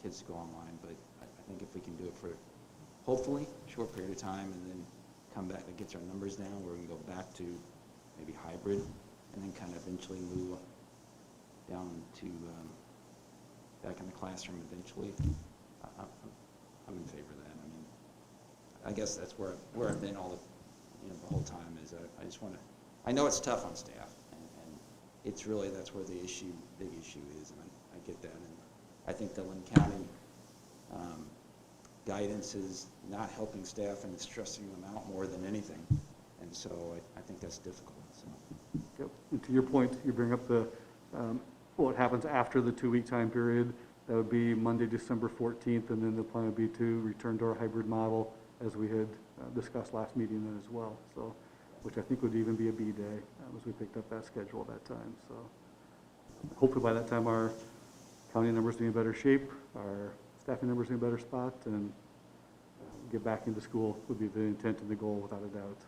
kids to go online, but I think if we can do it for, hopefully, a short period of time, and then come back, that gets our numbers down, where we can go back to maybe hybrid, and then kind of eventually move down to back in the classroom eventually. I'm in favor of that. I mean, I guess that's where I've been all the whole time, is I just want to, I know it's tough on staff, and it's really, that's where the big issue is, and I get that. And I think the Linn County guidance is not helping staff, and it's stressing them out more than anything. And so I think that's difficult. So. Yep. And to your point, you bring up the what happens after the 2-week time period. That would be Monday, December 14th, and then the plan would be to return to our hybrid model, as we had discussed last meeting then as well. So, which I think would even be a B day, as we picked up that schedule at that time. So hopefully by that time our county numbers will be in better shape, our staffing numbers in a better spot, and get back into school would be the intent and the goal, without a doubt.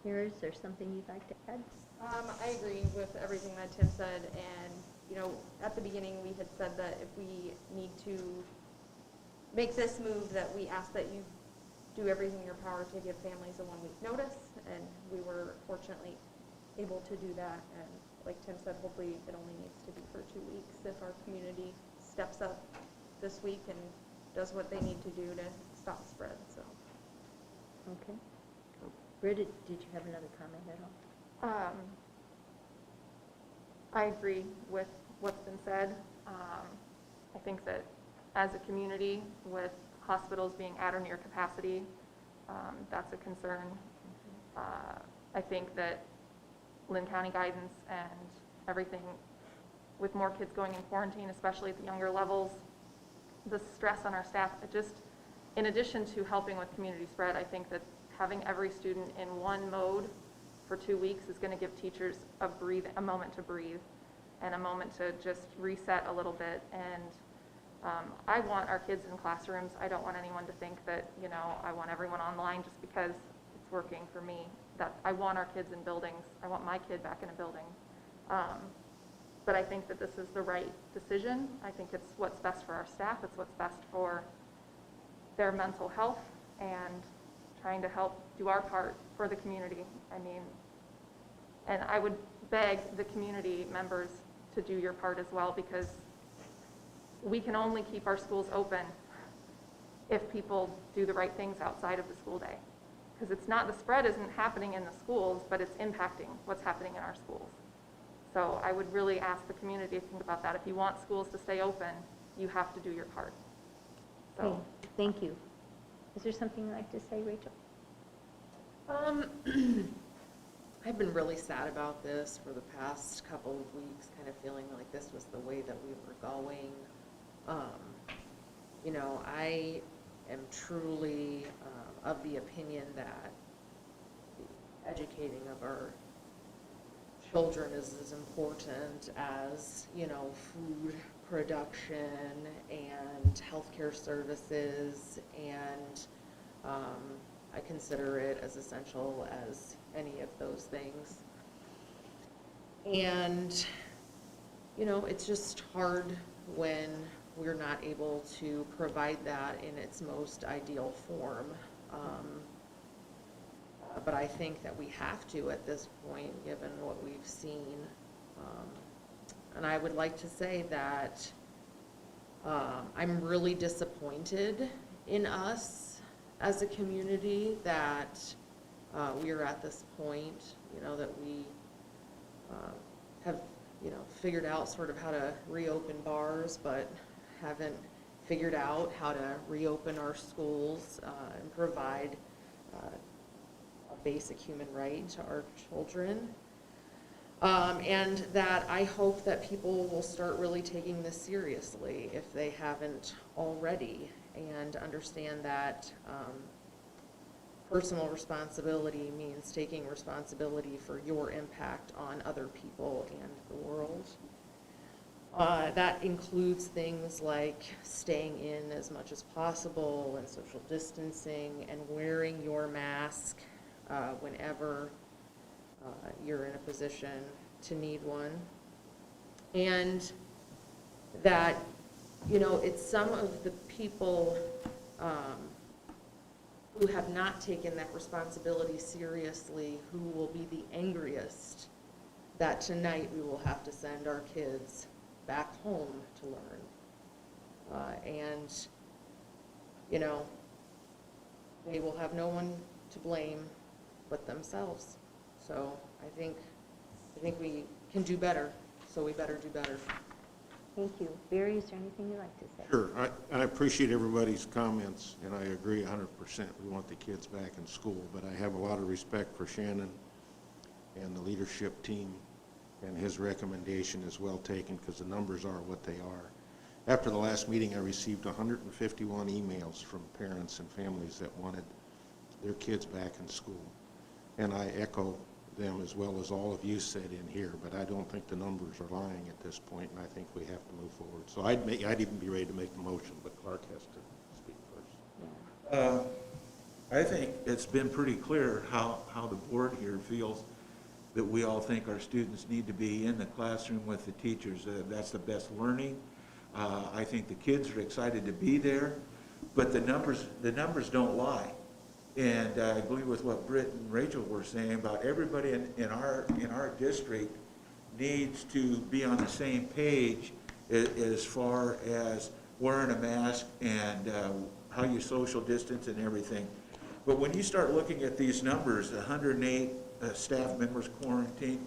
Kara, is there something you'd like to add? I agree with everything that Tim said, and at the beginning we had said that if we need to make this move, that we ask that you do everything in your power to give families a 1-week notice, and we were fortunately able to do that. And like Tim said, hopefully it only needs to be for 2 weeks if our community steps up this week and does what they need to do to stop spread, so. Okay. Britt, did you have another comment at all? I agree with what's been said. I think that as a community, with hospitals being at or near capacity, that's a concern. I think that Linn County guidance and everything, with more kids going in quarantine, especially at the younger levels, the stress on our staff, it just, in addition to helping with community spread, I think that having every student in one mode for 2 weeks is going to give teachers a moment to breathe and a moment to just reset a little bit. And I want our kids in classrooms. I don't want anyone to think that, you know, I want everyone online just because it's working for me. That I want our kids in buildings. I want my kid back in a building. But I think that this is the right decision. I think it's what's best for our staff. It's what's best for their mental health and trying to help do our part for the community. I mean, and I would beg the community members to do your part as well, because we can only keep our schools open if people do the right things outside of the school day. Because it's not, the spread isn't happening in the schools, but it's impacting what's happening in our schools. So I would really ask the community to think about that. If you want schools to stay open, you have to do your part. So. Okay, thank you. Is there something you'd like to say, Rachel? I've been really sad about this for the past couple of weeks, kind of feeling like this was the way that we were going. You know, I am truly of the opinion that the educating of our children is as important as, you know, food production and healthcare services, and I consider it as essential as any of those things. And, you know, it's just hard when we're not able to provide that in its most ideal form. But I think that we have to at this point, given what we've seen. And I would like to say that I'm really disappointed in us as a community that we are at this point, you know, that we have, you know, figured out sort of how to reopen bars, but haven't figured out how to reopen our schools and provide a basic human right to our children. And that I hope that people will start really taking this seriously if they haven't already, and understand that personal responsibility means taking responsibility for your impact on other people and the world. That includes things like staying in as much as possible and social distancing and wearing your mask whenever you're in a position to need one. And that, you know, it's some of the people who have not taken that responsibility seriously who will be the angriest that tonight we will have to send our kids back home to learn. And, you know, they will have no one to blame but themselves. So I think we can do better, so we better do better. Thank you. Barry, is there anything you'd like to say? Sure. I appreciate everybody's comments, and I agree 100%. We want the kids back in school, but I have a lot of respect for Shannon and the leadership team, and his recommendation is well taken because the numbers are what they are. After the last meeting, I received 151 emails from parents and families that wanted their kids back in school, and I echo them as well as all of you said in here, but I don't think the numbers are lying at this point, and I think we have to move forward. So I'd even be ready to make the motion, but Clark has to speak first. I think it's been pretty clear how the board here feels that we all think our students need to be in the classroom with the teachers. That's the best learning. I think the kids are excited to be there, but the numbers don't lie. And I agree with what Britt and Rachel were saying about everybody in our district needs to be on the same page as far as wearing a mask and how you social distance and everything. But when you start looking at these numbers, 108 staff members quarantined,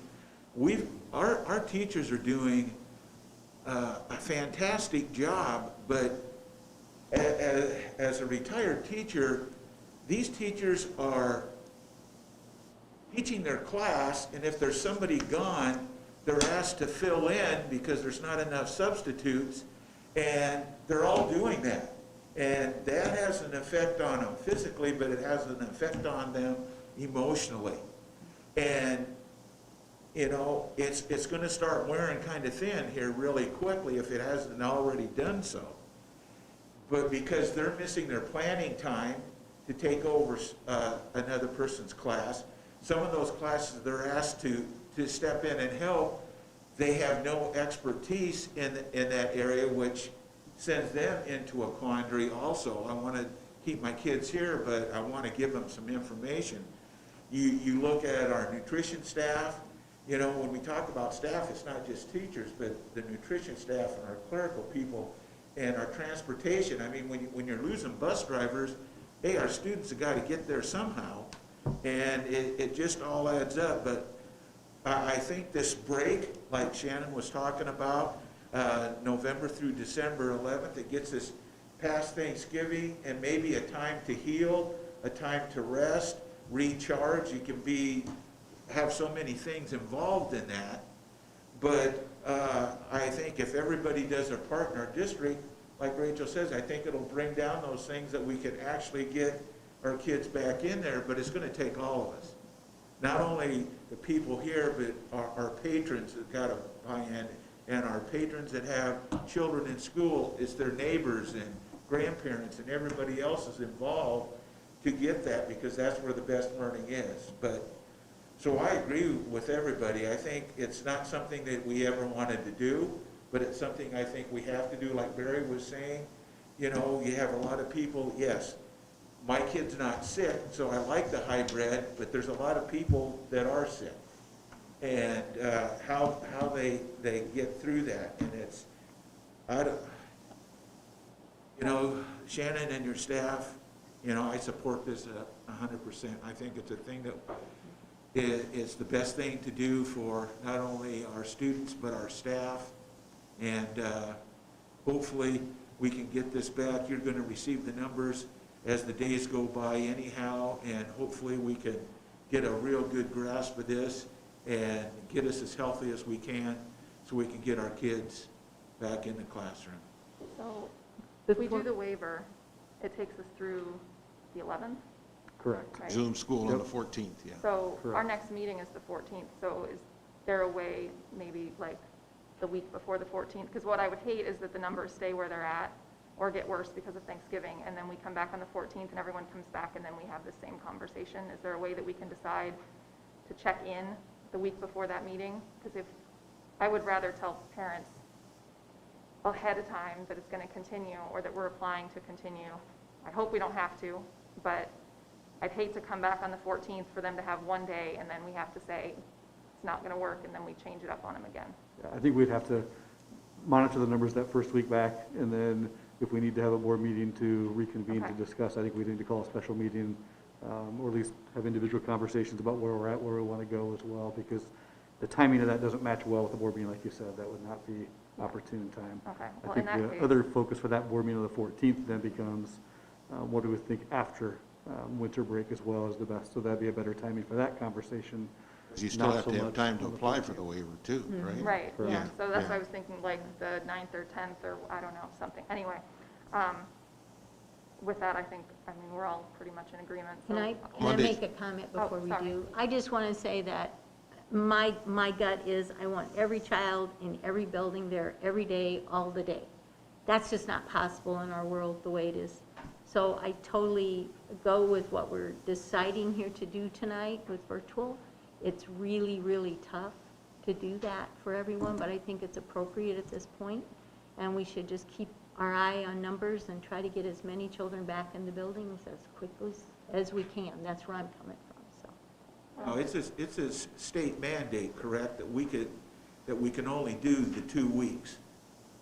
our teachers are doing a fantastic job, but as a retired teacher, these teachers are teaching their class, and if there's somebody gone, they're asked to fill in because there's not enough substitutes, and they're all doing that. And that has an effect on them physically, but it has an effect on them emotionally. And, you know, it's going to start wearing kind of thin here really quickly if it hasn't already done so. But because they're missing their planning time to take over another person's class, some of those classes they're asked to step in and help, they have no expertise in that area, which sends them into a quandary also. I want to keep my kids here, but I want to give them some information. You look at our nutrition staff, you know, when we talk about staff, it's not just teachers, but the nutrition staff and our clerical people and our transportation. I mean, when you're losing bus drivers, hey, our students have got to get there somehow, and it just all adds up. But I think this break, like Shannon was talking about, November through December 11th, it gets us past Thanksgiving and maybe a time to heal, a time to rest, recharge. You can have so many things involved in that. But I think if everybody does their part in our district, like Rachel says, I think it'll bring down those things that we can actually get our kids back in there, but it's going to take all of us. Not only the people here, but our patrons have got to buy in, and our patrons that have children in school, it's their neighbors and grandparents and everybody else is involved to get that, because that's where the best learning is. But so I agree with everybody. I think it's not something that we ever wanted to do, but it's something I think we have to do. Like Barry was saying, you know, you have a lot of people, yes, my kid's not sick, so I like the hybrid, but there's a lot of people that are sick. And how they get through that. And it's, you know, Shannon and your staff, you know, I support this 100%. I think it's a thing that it's the best thing to do for not only our students, but our staff. And hopefully we can get this back. You're going to receive the numbers as the days go by anyhow, and hopefully we can get a real good grasp of this and get us as healthy as we can so we can get our kids back in the classroom. So if we do the waiver, it takes us through the 11th, Correct. right? Zoom school on Yep. the 14th, yeah. So our Correct. next meeting is the 14th, so is there a way, maybe like the week before the 14th? Because what I would hate is that the numbers stay where they're at or get worse because of Thanksgiving, and then we come back on the 14th and everyone comes back and then we have the same conversation. Is there a way that we can decide to check in the week before that meeting? Because if, I would rather tell parents ahead of time that it's going to continue or that we're applying to continue. I hope we don't have to, but I'd hate to come back on the 14th for them to have one day and then we have to say it's not going to work and then we change it up on them again. Yeah, I think we'd have to monitor the numbers that first week back, and then if we need to have a board meeting to reconvene to Okay. discuss, I think we need to call a special meeting, or at least have individual conversations about where we're at, where we want to go as well, because the timing of that doesn't match well with the board meeting, like you said. That would not be opportune time. Okay, I well, in think that the case, other focus for that board meeting on the 14th then becomes, what do we think after winter break as well as the best? So that'd be a better timing for that conversation. 'Cause you still Not have so to have much time to on the apply 14th. for the waiver too, right? right, Correct. yeah, so that's Yeah. why I was thinking like the 9th or 10th or I don't know, something. Anyway, with that, I think, I mean, we're all pretty much in agreement. Can so- I Monday. make a comment Oh, before we sorry. do? I just want to say that my gut is I want every child in every building there every day, all the day. That's just not possible in our world the way it is. So I totally go with what we're deciding here to do tonight with virtual. It's really, really tough to do that for everyone, but I think it's appropriate at this point, and we should just keep our eye on numbers and try to get as many children back in the buildings as quickly as we can. That's where I'm coming from, so. No, it's a state mandate, correct, that we can only do the 2 weeks?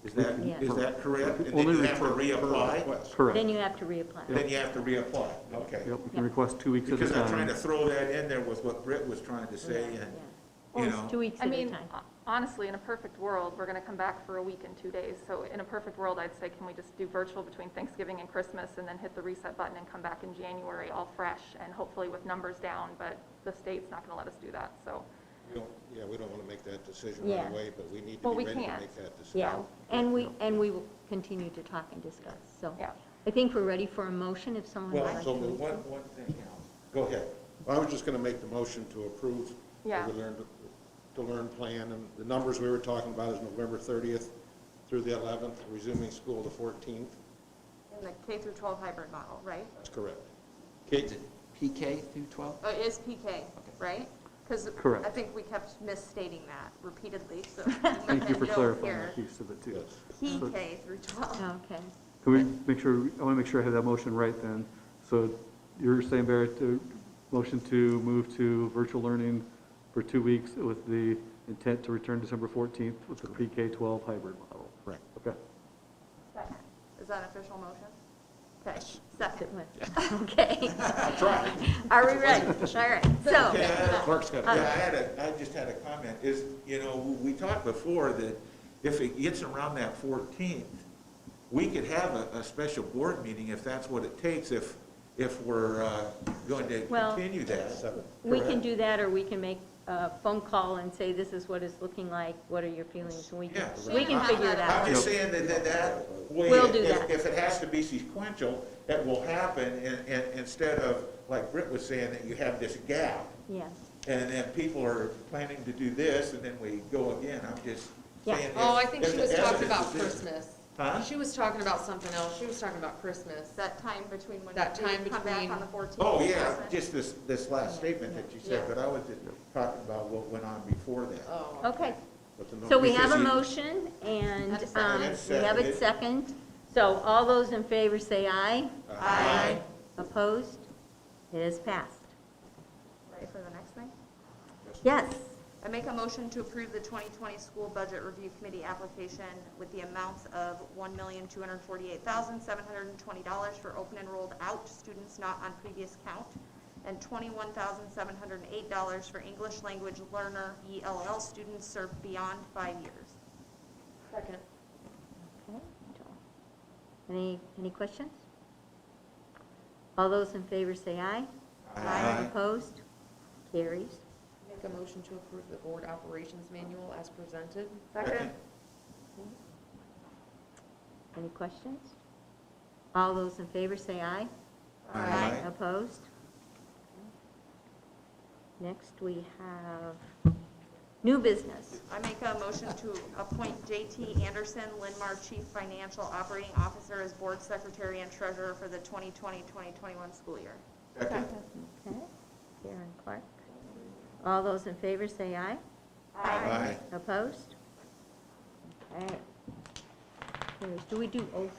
Is that, Yeah. is that correct? And then Only you have to Per reapply? request. Correct. Then you have to reapply. Then you have to reapply, okay. Yep, we can request 2 weeks at a Because I'm trying time. to throw that in there with what Britt was trying to say, and, Well, you it's know. 2 weeks I at a mean, time. honestly, in a perfect world, we're gonna come back for a week and 2 days. So in a perfect world, I'd say, can we just do virtual between Thanksgiving and Christmas and then hit the reset button and come back in January all fresh and hopefully with numbers down, but the state's not gonna let us do that, so. We don't want to make that decision Yeah. right away, but we need to Well, be we ready to can't. make that decision. Yeah, and we will continue to talk and discuss, so. Yeah. I think we're ready for a motion if someone would Well, like so to. one thing, Al. Go ahead. Well, I was just going to make the motion to approve Yeah. the Learn plan, and the numbers we were talking about is November 30th through the 11th, resuming school the 14th. In the K through 12 hybrid model, right? That's correct. Is it PK through 12? Oh, it is PK, right? Because Correct. I think we kept misstating that repeatedly, so. Thank you for note clarifying here, that piece of it too. Yes. PK through 12. Okay. Can we make sure, I want to make sure I have that motion right then. So you're saying, Barrett, to motion to move to virtual learning for 2 weeks with the intent to return December 14th with the PK-12 hybrid model. Correct. Okay. Second. Is that an official motion? Okay, Sit second. with- Okay. I'll try. Are we ready? All right, so, Yeah, Clerk's got Yeah, it. I just had a comment, is, you know, we talked before that if it gets around that 14th, we could have a special board meeting if that's what it takes, if we're going to Well- continue that. we can do that, or we can make a phone call and say, this is what it's looking like, what are your feelings? And we can figure it I'm out. just saying that way, We'll do if that. if it has to be sequential, it will happen, and instead of, like Britt was saying, that you have this gap, Yes. and then people are planning to do this, and then we go again, I'm just Yeah. saying. Oh, I think if she the was talking evidence about is there. Christmas. Huh? She was talking about something else. She was talking about Christmas. That time between when That time we come back between- on the 14th. Oh, yeah, Christmas. just this last statement that you said, Yeah. but I was just talking about what went on before that. Oh. Okay, But the- so we have a because you- motion, and And a second. we have it second. So all those in favor say aye. Aye. Opposed? It is passed. Ready for the next thing? Yes. I make a motion to approve the 2020 School Budget Review Committee application with the amounts of $1,248,720 for open enrolled out students not on previous count, and $21,708 for English language learner ELL students served beyond 5 years. Second. Okay. Any questions? All those in favor say aye. Aye. Opposed? Carries. Make a motion to approve the board operations manual as presented. Second? Any questions? All those in favor say aye. Aye. Opposed? Next, we have new business. I make a motion to appoint J.T. Anderson, Linn-Mar Chief Financial Operating Officer, as Board Secretary and Treasurer for the 2020-2021 school year. Second. Okay. Karen Clark. All those in favor say aye. Aye. Opposed? Okay. Carries. Do we do oaths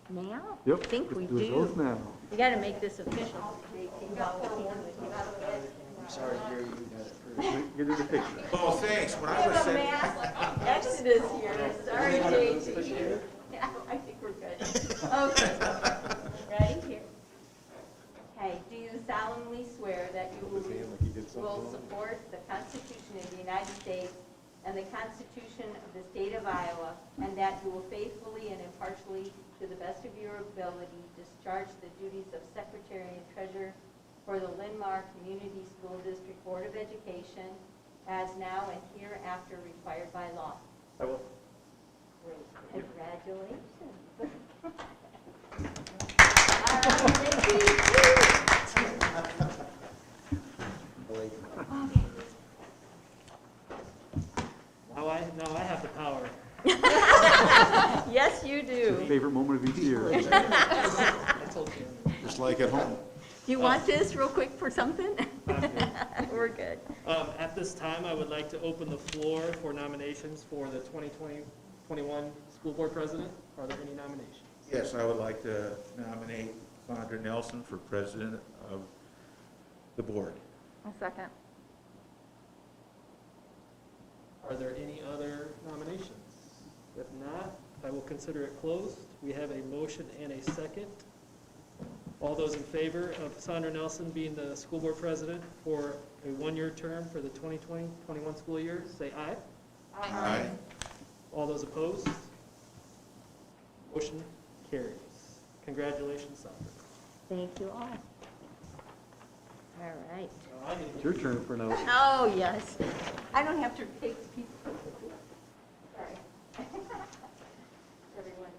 now? Yep. I think we let's do those do. now. We got to make this official. Sorry, Gary, you got Get in the picture. Oh, thanks, when We I was have a saying. mass exodus here. Sorry, JT. Yeah, I think we're good. Okay. Ready? Here. Okay, do you solemnly swear that you will support the Constitution of the United States and the Constitution of the State of Iowa, and that you will faithfully and impartially, to the best of your ability, discharge the duties of Secretary and Treasurer for the Linn-Mar Community School District Board of Education as now and hereafter required by law? I will. Great. Congratulations. All right, Now I have the power. yes, you do. Favorite moment of each year. Just like at home. Do you want this real quick for something? I'm good. We're good. At this time, I would like to open the floor for nominations for the 2020-21 school board president. Are there any nominations? Yes, I would like to nominate Sandra Nelson for president of the board. A second. Are there any other nominations? If not, I will consider it closed. We have a motion and a second. All those in favor of Sandra Nelson being the school board president for a one-year term for the 2020-21 school year, say aye. Aye. All those opposed? Motion carries. Congratulations, Sandra. Thank you all. All right. Now I need It's your turn for now. Oh, yes. I don't have to take the people. Sorry. Everyone.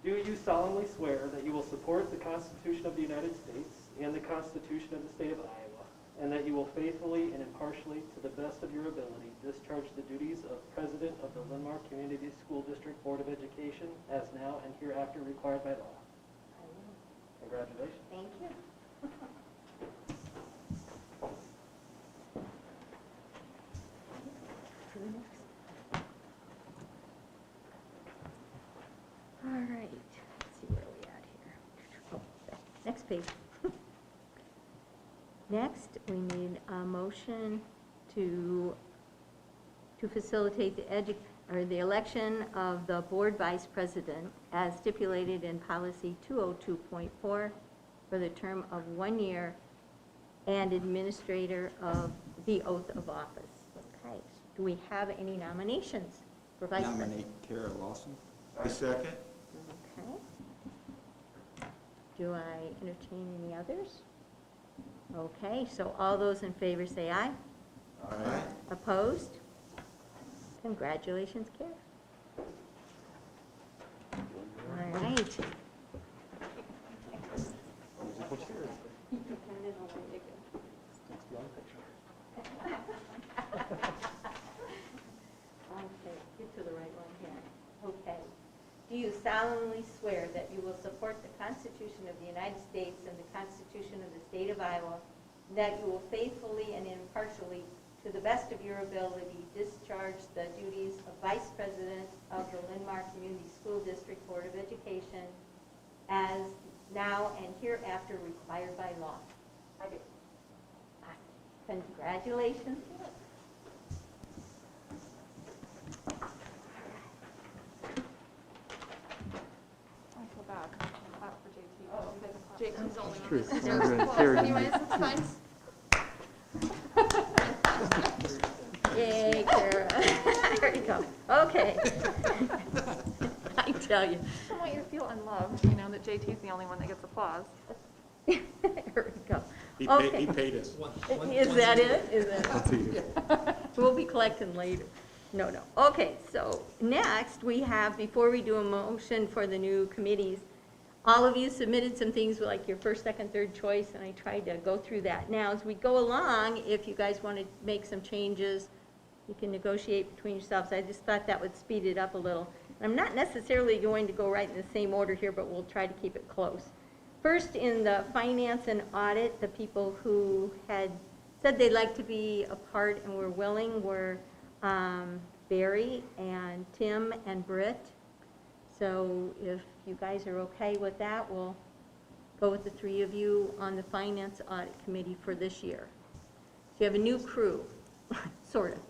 Do you solemnly swear that you will support the Constitution of the United States and the Constitution of the State of Iowa, and that you will faithfully and impartially, to the best of your ability, discharge the duties of President of the Linn-Mar Community School District Board of Education as now and hereafter required by law? Congratulations. Thank you. To the next. All right, let's see where we at here. Oh, next page. Next, we need a motion to facilitate the election of the board vice president as stipulated in policy 202.4 for the term of 1 year and administrator of the oath of office. Okay, do we have any nominations for vice president? Nominate Kara Lawson. I second. Okay. Do I entertain any others? Okay, so all those in favor say aye. Aye. Opposed? Congratulations, Kara. All right. Okay, get to the right one here. Okay. Do you solemnly swear that you will support the Constitution of the United States and the Constitution of the State of Iowa, and that you will faithfully and impartially, to the best of your ability, discharge the duties of Vice President of the Linn-Mar Community School District Board of Education as now and hereafter required by law? I do. Congratulations. I feel bad. Clap for JT. JT's only True. one. Sandra and Kara. Anyways, it's fine. Yay, Kara. There you go. Okay. I tell you. I want you to feel unloved, you know, that JT's the only one that gets applause. There we go. He Okay. paid us. Is that it? Is that I'll see you. We'll be collecting later. No. Okay, so next we have, before we do a motion for the new committees, all of you submitted some things like your first, second, third choice, and I tried to go through that. Now, as we go along, if you guys want to make some changes, you can negotiate between yourselves. I just thought that would speed it up a little. I'm not necessarily going to go right in the same order here, but we'll try to keep it close. First, in the finance and audit, the people who had said they'd like to be a part and were willing were Barry and Tim and Britt. So if you guys are okay with that, we'll go with the three of you on the finance audit committee for this year. So you have a new crew, sort of,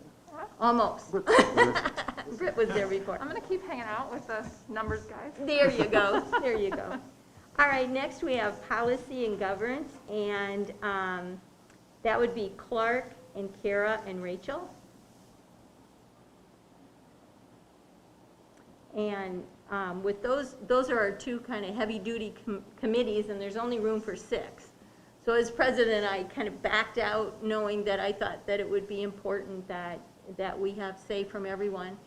almost. Britt was there before. I'm going to keep hanging out with the numbers guys. There you go, there you go. All right, next we have policy and governance, and that would be Clark and Kara and Rachel. And with those are our two kind of heavy-duty committees, and there's only room for 6. So as president, I kind of backed out, knowing that I thought that it would be important that we have say from everyone.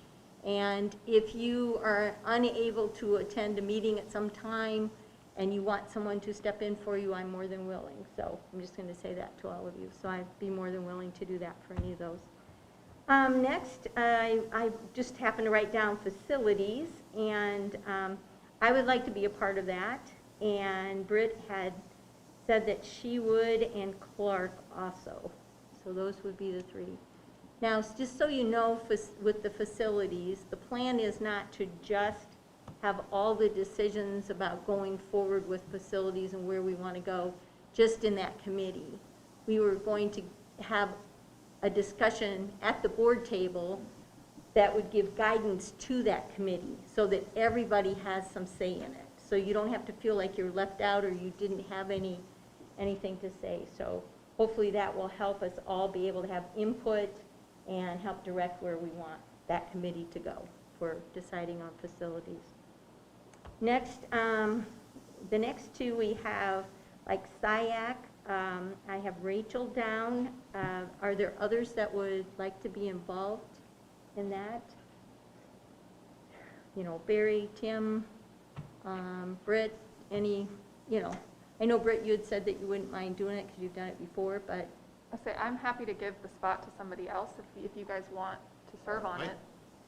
And if you are unable to attend a meeting at some time and you want someone to step in for you, I'm more than willing. So I'm just going to say that to all of you. So I'd be more than willing to do that for any of those. Next, I just happened to write down facilities, and I would like to be a part of that. And Britt had said that she would, and Clark also. So those would be the 3. Now, just so you know, with the facilities, the plan is not to just have all the decisions about going forward with facilities and where we want to go just in that committee. We were going to have a discussion at the board table that would give guidance to that committee so that everybody has some say in it. So you don't have to feel like you're left out or you didn't have anything to say. So hopefully that will help us all be able to have input and help direct where we want that committee to go for deciding on facilities. Next, the next two we have like SIAC. I have Rachel down. Are there others that would like to be involved in that? You know, Barry, Tim, Britt, any, you know, I know Britt, you had said that you wouldn't mind doing it because you've done it before, but I say, I'm happy to give the spot to somebody else if you guys want to serve on it.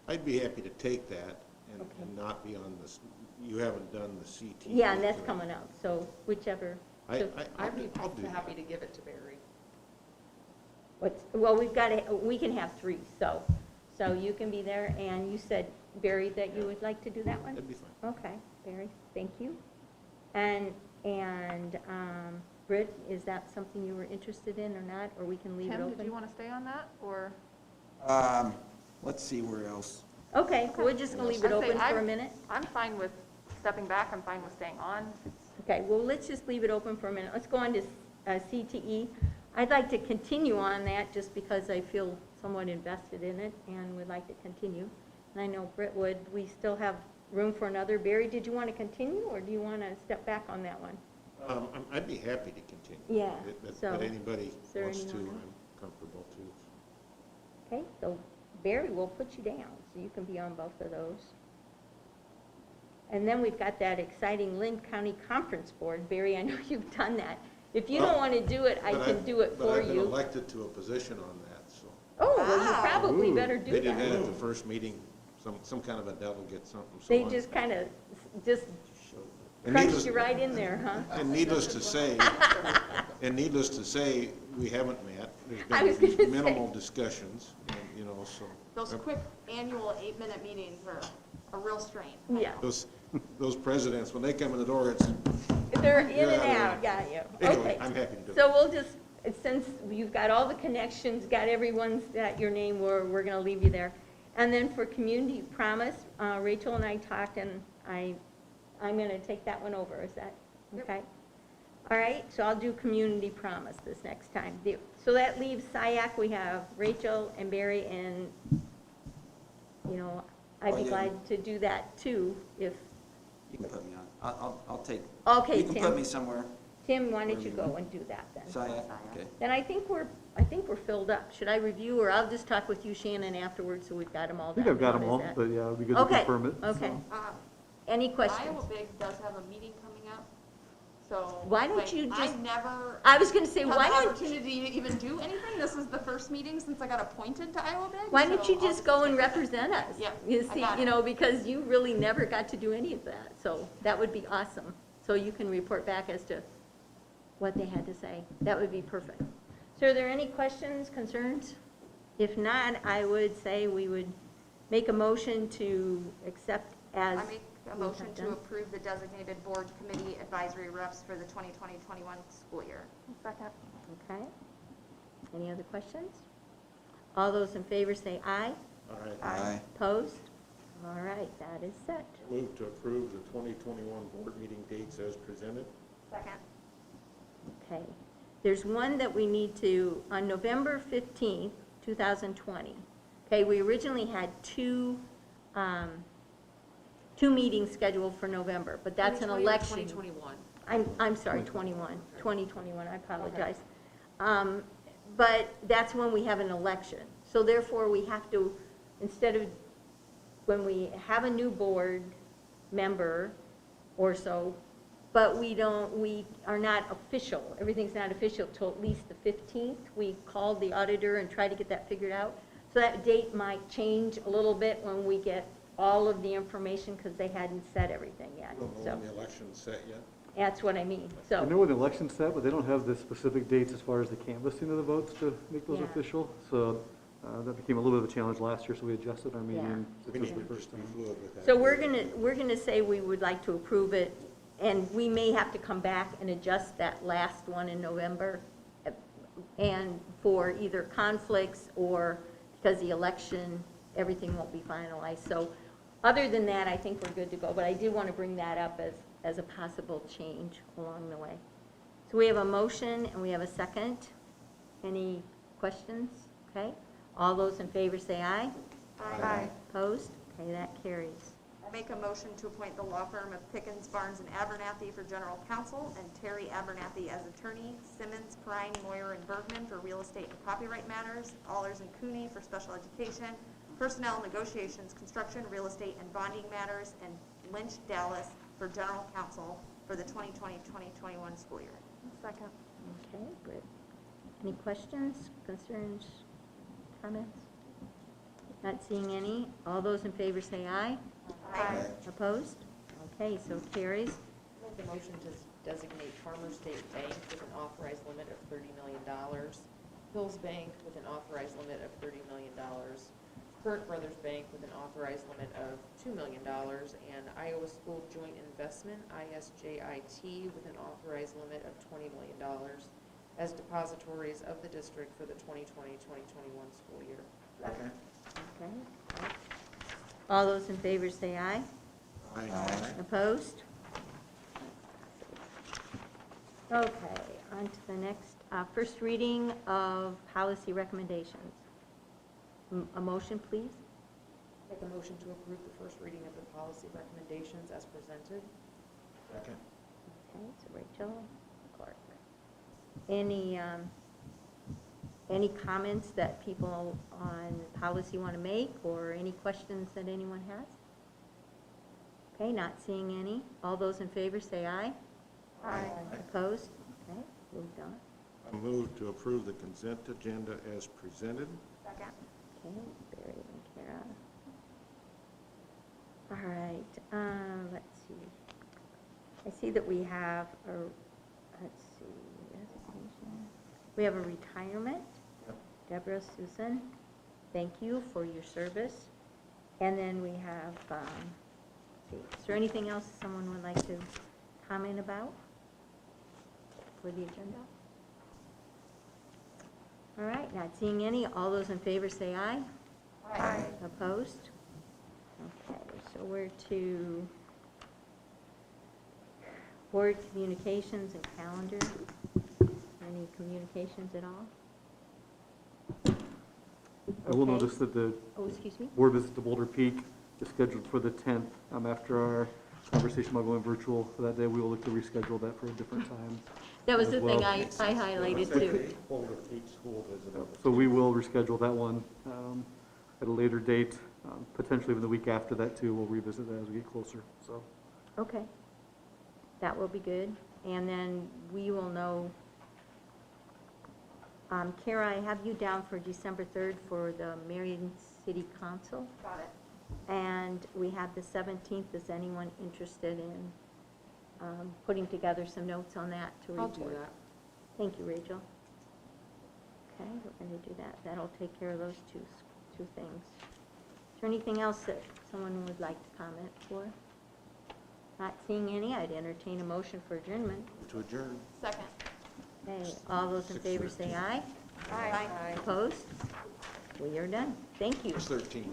I'd be happy to take that and Okay. and not be on this, you haven't done the CT. yeah, and that's yet. coming up, so whichever. So I'd be I'll do happy that. to give it to Barry. well, we can have three, so you can be there, and you said, Barry, that you would like to do that one? That'd be fine. Okay, Barry, thank you. And Britt, is that something you were interested in or not, or we can leave it Tim, open? did you want to stay on that, or? Let's see where else. Okay, we're just gonna leave it I'd say open for a I'm- minute? I'm fine with stepping back, I'm fine with staying on. Okay, well, let's just leave it open for a minute. Let's go on to CTE. I'd like to continue on that just because I feel somewhat invested in it and would like to continue. And I know Britt would. We still have room for another. Barry, did you want to continue, or do you want to step back on that one? I'd be happy to continue. Yeah, But so, anybody is there wants to, anyone else? I'm comfortable too. Okay, so Barry, we'll put you down, so you can be on both of those. And then we've got that exciting Linn County Conference Board. Barry, I know you've done that. If you don't Well, want to do it, I But can do it But for I've been you. elected to a position on that, so. Oh, well, you Wow. probably Ooh. better do They did that that. at the first meeting, some kind of a delegate, something. so They on. just kind of, just And crunched needless- you right in there, huh? And needless to say, we haven't met. I was There's gonna been say. minimal discussions, and, you know, so. Those quick annual 8-minute meetings are a real strain. Yeah, Those presidents, when they come in the door, it's, they're in You're and out of out, there. yeah. anyway, Okay. I'm happy to do it. So we'll just, since you've got all the connections, got everyone's got your name, we're gonna leave you there. And then for Community Promise, Rachel and I talked, and I'm gonna take that one over, is that, Yep. okay? All right, so I'll do Community Promise this next time. So that leaves SIAC, we have Rachel and Barry, and, you know, I'd Oh, be yeah. glad to do that too, if, You can put me on. I'll take. okay, You can put me Tim. somewhere. Tim, why don't you go and do that then? Saya, okay. Then I think we're filled up. Should I review, or I'll just talk with you, Shannon, afterwards, so we've got them all I done? think I've got How them does all, that- but yeah, it'd be good to Okay, confirm it. okay. so. Any questions? Iowa Big does have a meeting coming up, so. Why don't like, you just- I've never I was gonna say, had why the don't, opportunity to even do anything. This is the first meeting since I got appointed to Iowa Big. why don't so you I'll just go and stick with it. represent us? Yeah, You I see, got you it. know, because you really never got to do any of that, so that would be awesome. So you can report back as to what they had to say. That would be perfect. So are there any questions, concerns? If not, I would say we would make a motion to accept as. I make a we motion have to done. approve the designated board committee advisory reps for the 2020-21 school year. Second. Okay. Any other questions? All those in favor say aye. All right. Aye. Opposed? All right, that is set. Move to approve the 2021 board meeting dates as presented. Second. Okay. There's one that we need to, on November 15th, 2020. Okay, we originally had two meetings scheduled for November, but that's an 2020 or election. 2021. I'm sorry, 2021, I apologize. But that's when we have an election. So therefore, we have to, instead of, when we have a new board member or so, but we are not official, everything's not official till at least the 15th. We called the auditor and tried to get that figured out. So that date might change a little bit when we get all of the information, because they hadn't set everything yet. Don't know So when the election's set yet. that's what I mean, I know so, when the election's set, but they don't have the specific dates as far as the canvassing of the votes to make those Yeah. official. So That became a little bit of a challenge last year, so we adjusted our meeting. We This need was to the just first be time. fluid with that. So we're gonna say we would like to approve it, and we may have to come back and adjust that last one in November, and for either conflicts or because the election, everything won't be finalized. So other than that, I think we're good to go, but I did want to bring that up as a possible change along the way. So we have a motion and we have a second. Any questions? Okay. All those in favor say aye. Aye. Opposed? Okay, that carries. I make a motion to appoint the law firm of Pickens, Barnes, and Abernathy for general counsel, and Terry Abernathy as attorney, Simmons, Prine, Moyer, and Bergman for real estate and copyright matters, Allers and Cooney for special education, personnel negotiations, construction, real estate, and bonding matters, and Lynch Dallas for general counsel for the 2020-2021 school year. Second. Okay, good. Any questions, concerns, comments? Not seeing any. All those in favor say aye. Aye. Opposed? Okay, so carries. Make a motion to designate Farmers State Bank with an authorized limit of $30 million, Hills Bank with an authorized limit of $30 million, Current Brothers Bank with an authorized limit of $2 million, and Iowa School Joint Investment, ISJIT, with an authorized limit of $20 million as depositories of the district for the 2020-2021 school year. Okay. Okay. All those in favor say aye. Aye. Opposed? Okay, on to the next, first reading of policy recommendations. A motion, please? Make a motion to approve the first reading of the policy recommendations as presented. Second. Okay, so Rachel Clark. Any comments that people on policy want to make, or any questions that anyone has? Okay, not seeing any. All those in favor say aye. Aye. Opposed? Okay, moved on. I move to approve the consent agenda as presented. Second. Okay, Barry and Kara. All right, let's see. I see that we have a, let's see, resignation. We have a retirement. Yep. Deborah Susan, thank you for your service. And then we have, let's see, is there anything else someone would like to comment about for the agenda? All right, not seeing any. All those in favor say aye. Aye. Opposed? Okay, so we're to board communications and calendar. Any communications at all? I will Okay. notice that the Oh, excuse me? board visit to Boulder Peak is scheduled for the 10th. After our conversation about going virtual for that day, we will look to reschedule that for a different time. That was as the thing well. I highlighted too. Boulder Peak School visit. So we will reschedule that one at a later date, potentially even the week after that too. We'll revisit that as we get closer, so. Okay. That will be good. And then we will know, Kara, I have you down for December 3rd for the Marion City Council. Got it. And we have the 17th. Is anyone interested in putting together some notes on that to report? I'll do that. Thank you, Rachel. Okay, we're going to do that. That'll take care of those two things. Is there anything else that someone would like to comment for? Not seeing any, I'd entertain a motion for adjournment. To adjourn. Second. Okay, all those in favor say aye. Aye. Opposed? We are done. Thank you. 6:13.